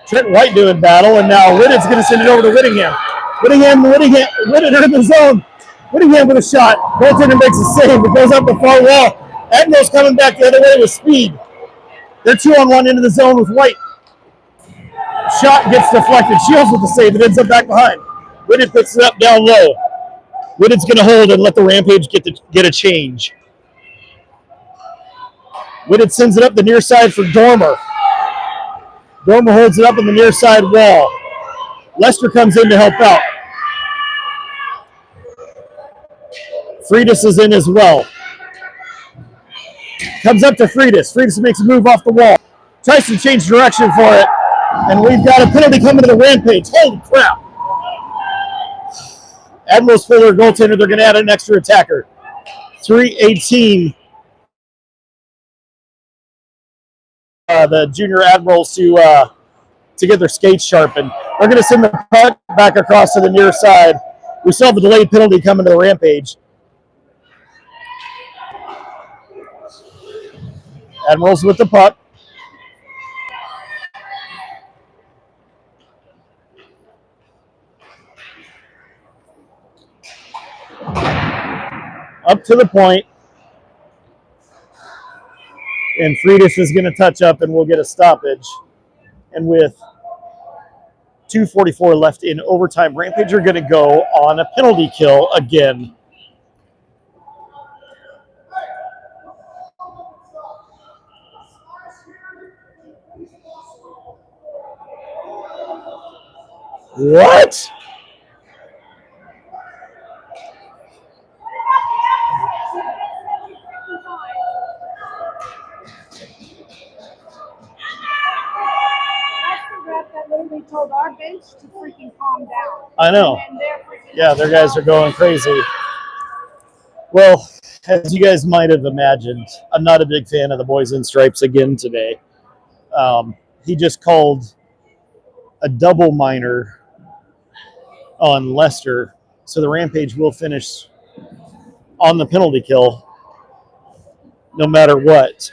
Trent White doing battle, and now Whitted's going to send it over to Whittingham. Whitted in the zone. Whittingham with a shot. Goaltender makes a save. It goes up the far wall. Admirals coming back the other way with speed. They're 2-on-1 into the zone with White. Shot gets deflected. Shields with the save. It ends up back behind. Whitted picks it up down low. Whitted's going to hold and let the Rampage get a change. Whitted sends it up the near side for Dormer. Dormer holds it up on the near side wall. Lester comes in to help out. Freitas is in as well. Comes up to Freitas. Freitas makes a move off the wall. Tries to change direction for it. And we've got a penalty coming to the Rampage. Holy crap. Admirals pull their goaltender. They're going to add an extra attacker. 3:18. The junior Admirals to get their skates sharpened. They're going to send the puck back across to the near side. We still have a delayed penalty coming to the Rampage. Admirals with the puck. Up to the point. And Freitas is going to touch up, and we'll get a stoppage. And with 2:44 left in overtime, Rampage are going to go on a penalty kill again. What? bench to freaking calm down. I know. And they're freaking Yeah, their guys are going crazy. Well, as you guys might have imagined, I'm not a big fan of the Boys in Stripes again today. He just called a double minor on Lester, so the Rampage will finish on the penalty kill no matter what.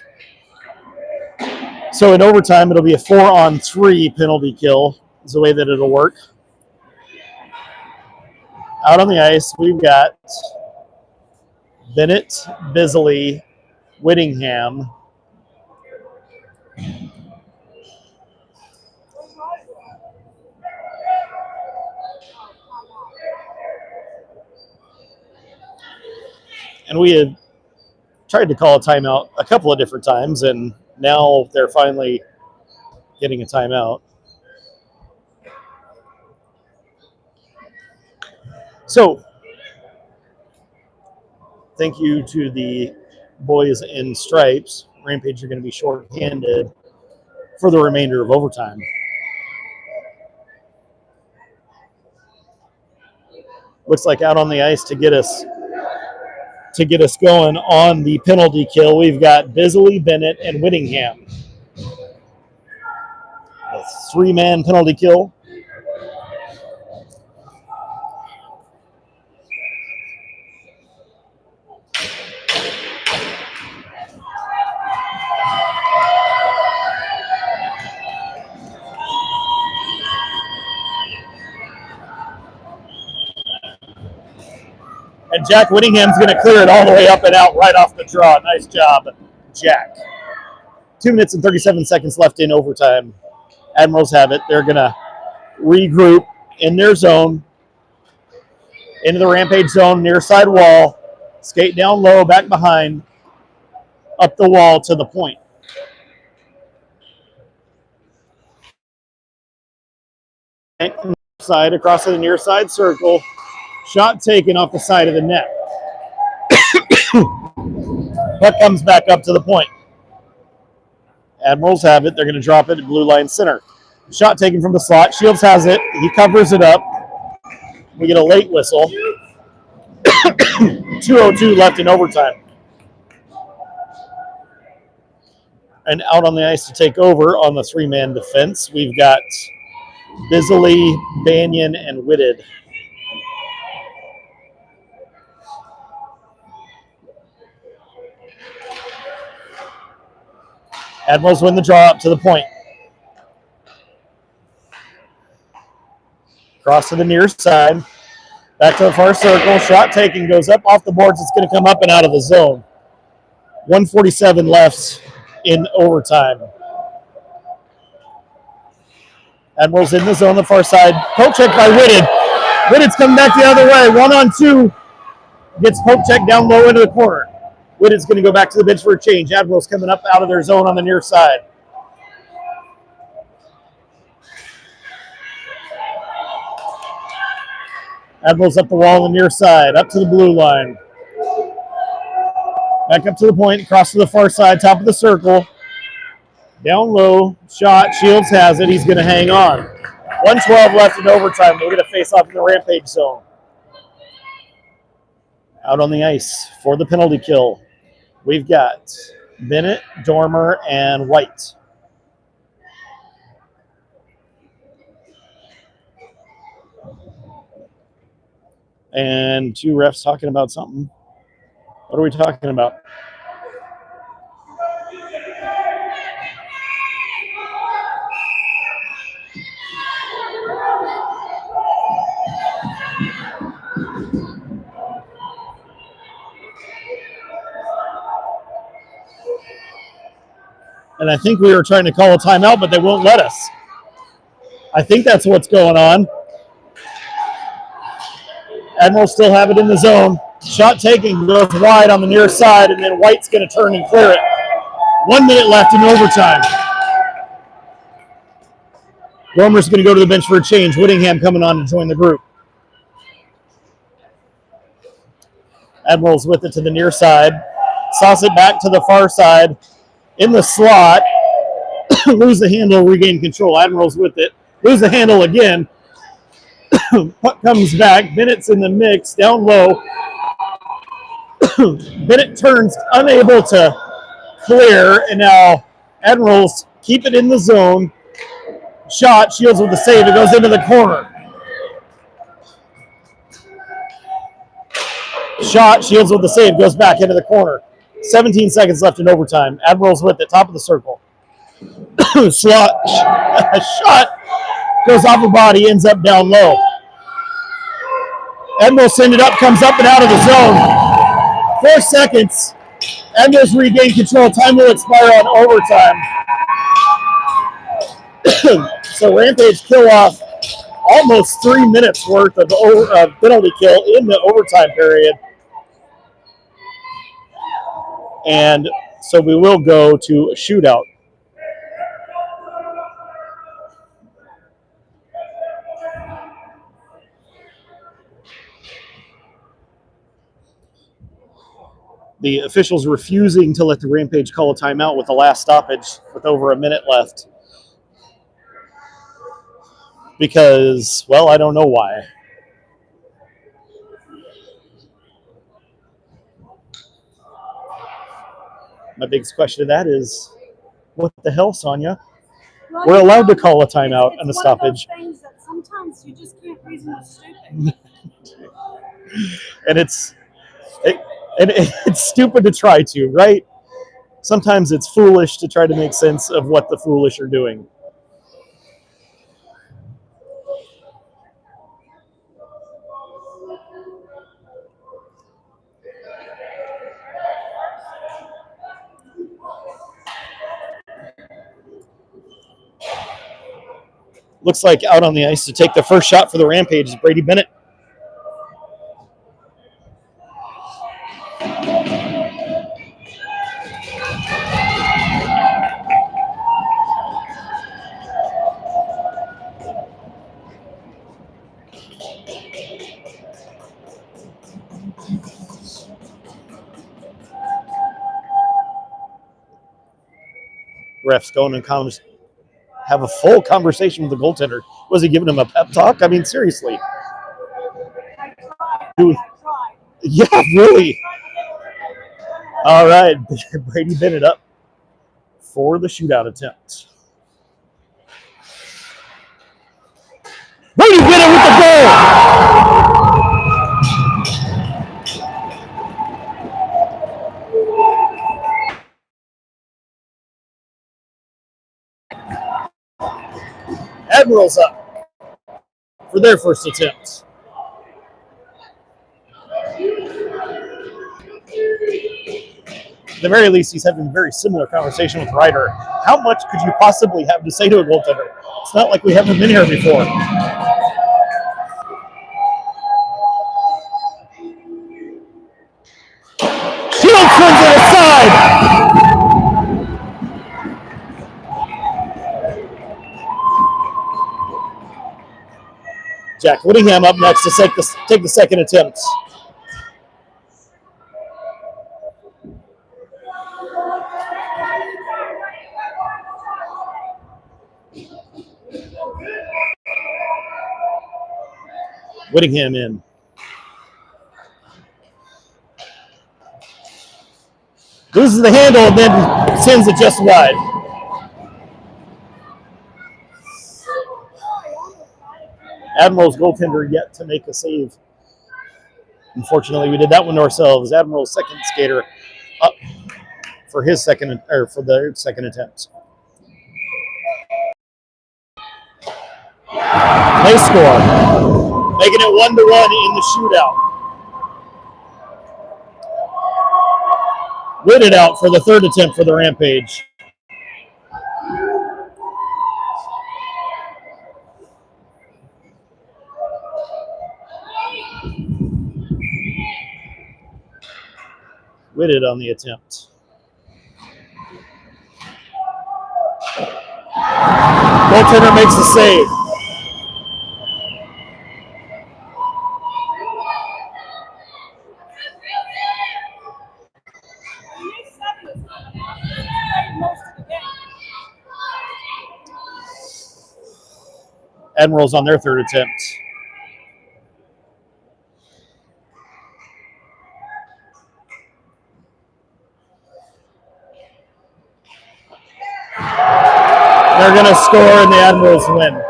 So in overtime, it'll be a 4-on-3 penalty kill is the way that it'll work. Out on the ice, we've got Bennett, Bisley, Whittingham, and we had tried to call a timeout a couple of different times, and now they're finally getting a timeout. So, thank you to the Boys in Stripes. Rampage are going to be short-handed for the remainder of overtime. Looks like out on the ice to get us going on the penalty kill, we've got Bisley, Bennett, and Whittingham. A 3-man penalty kill. And Jack Whittingham's going to clear it all the way up and out right off the draw. Nice job, Jack. 2 minutes and 37 seconds left in overtime. Admirals have it. They're going to regroup in their zone, into the Rampage zone, near side wall, skate down low, back behind, up the wall to the point. Side across to the near side circle. Shot taken off the side of the net. Puck comes back up to the point. Admirals have it. They're going to drop it at blue line center. Shot taken from the slot. Shields has it. He covers it up. We get a late whistle. 2:02 left in overtime. And out on the ice to take over on the 3-man defense, we've got Bisley, Banyan, and Whitted. Admirals win the draw up to the point. Cross to the near side. Back to the far circle. Shot taken, goes up off the boards. It's going to come up and out of the zone. 1:47 left in overtime. Admirals in the zone, the far side. Poke check by Whitted. Whitted's coming back the other way. 1-on-2. Gets poke check down low into the corner. Whitted's going to go back to the bench for a change. Admirals coming up out of their zone on the near side. Admirals up the wall on the near side, up to the blue line. Back up to the point, across to the far side, top of the circle. Down low, shot, Shields has it. He's going to hang on. 1:12 left in overtime. We're going to face off in the Rampage zone. Out on the ice for the penalty kill, we've got Bennett, Dormer, and White. And 2 refs talking about something. What are we talking about? And I think we were trying to call a timeout, but they won't let us. I think that's what's going on. Admirals still have it in the zone. Shot taking, goes wide on the near side, and then White's going to turn and clear it. 1 minute left in overtime. Romer's going to go to the bench for a change. Whittingham coming on to join the group. Admirals with it to the near side. Sauce it back to the far side. In the slot. Lose the handle, regain control. Admirals with it. Lose the handle again. Puck comes back. Bennett's in the mix, down low. Bennett turns, unable to clear, and now Admirals keep it in the zone. Shot, Shields with the save. It goes into the corner. Shot, Shields with the save, goes back into the corner. 17 seconds left in overtime. Admirals with it, top of the circle. Slot, shot, goes off the body, ends up down low. Admirals send it up, comes up and out of the zone. 4 seconds. Admirals regain control. Time will expire on overtime. So Rampage kill off almost 3 minutes worth of penalty kill in the overtime period. And so we will go to a shootout. The officials refusing to let the Rampage call a timeout with the last stoppage with over a minute left. Because, well, I don't know why. My biggest question to that is, what the hell, Sonia? Well, We're allowed to call a timeout and a stoppage. It's one of those things that sometimes you just can't reason with stupid. And it's stupid to try to, right? Sometimes it's foolish to try to make sense of what the foolish are doing. Looks like out on the ice to take the first shot for the Rampage is Brady Bennett. Refs going and have a full conversation with the goaltender. Was he giving him a pep talk? I mean, seriously. Yeah, really. All right, Brady Bennett up for the shootout attempt. Brady Bennett with the goal. Admirals up for their first attempt. At the very least, he's having a very similar conversation with Ryder. How much could you possibly have to say to a goaltender? It's not like we haven't been here before. Shields turns it aside. Jack Whittingham up next to take the second attempt. Whittingham in. Loses the handle and then sends it just wide. Admirals goaltender yet to make a save. Unfortunately, we did that one to ourselves. Admirals second skater up for their second attempt. They score, making it 1-1 in the shootout. Whitted out for the third attempt for the Rampage. Whitted on the attempt. Goaltender makes the save. Admirals on their third attempt. They're going to score and the Admirals win.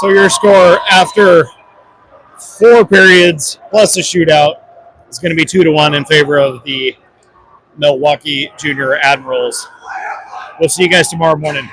So your score after 4 periods plus a shootout is going to be 2-1 in favor of the Milwaukee Junior Admirals. We'll see you guys tomorrow morning.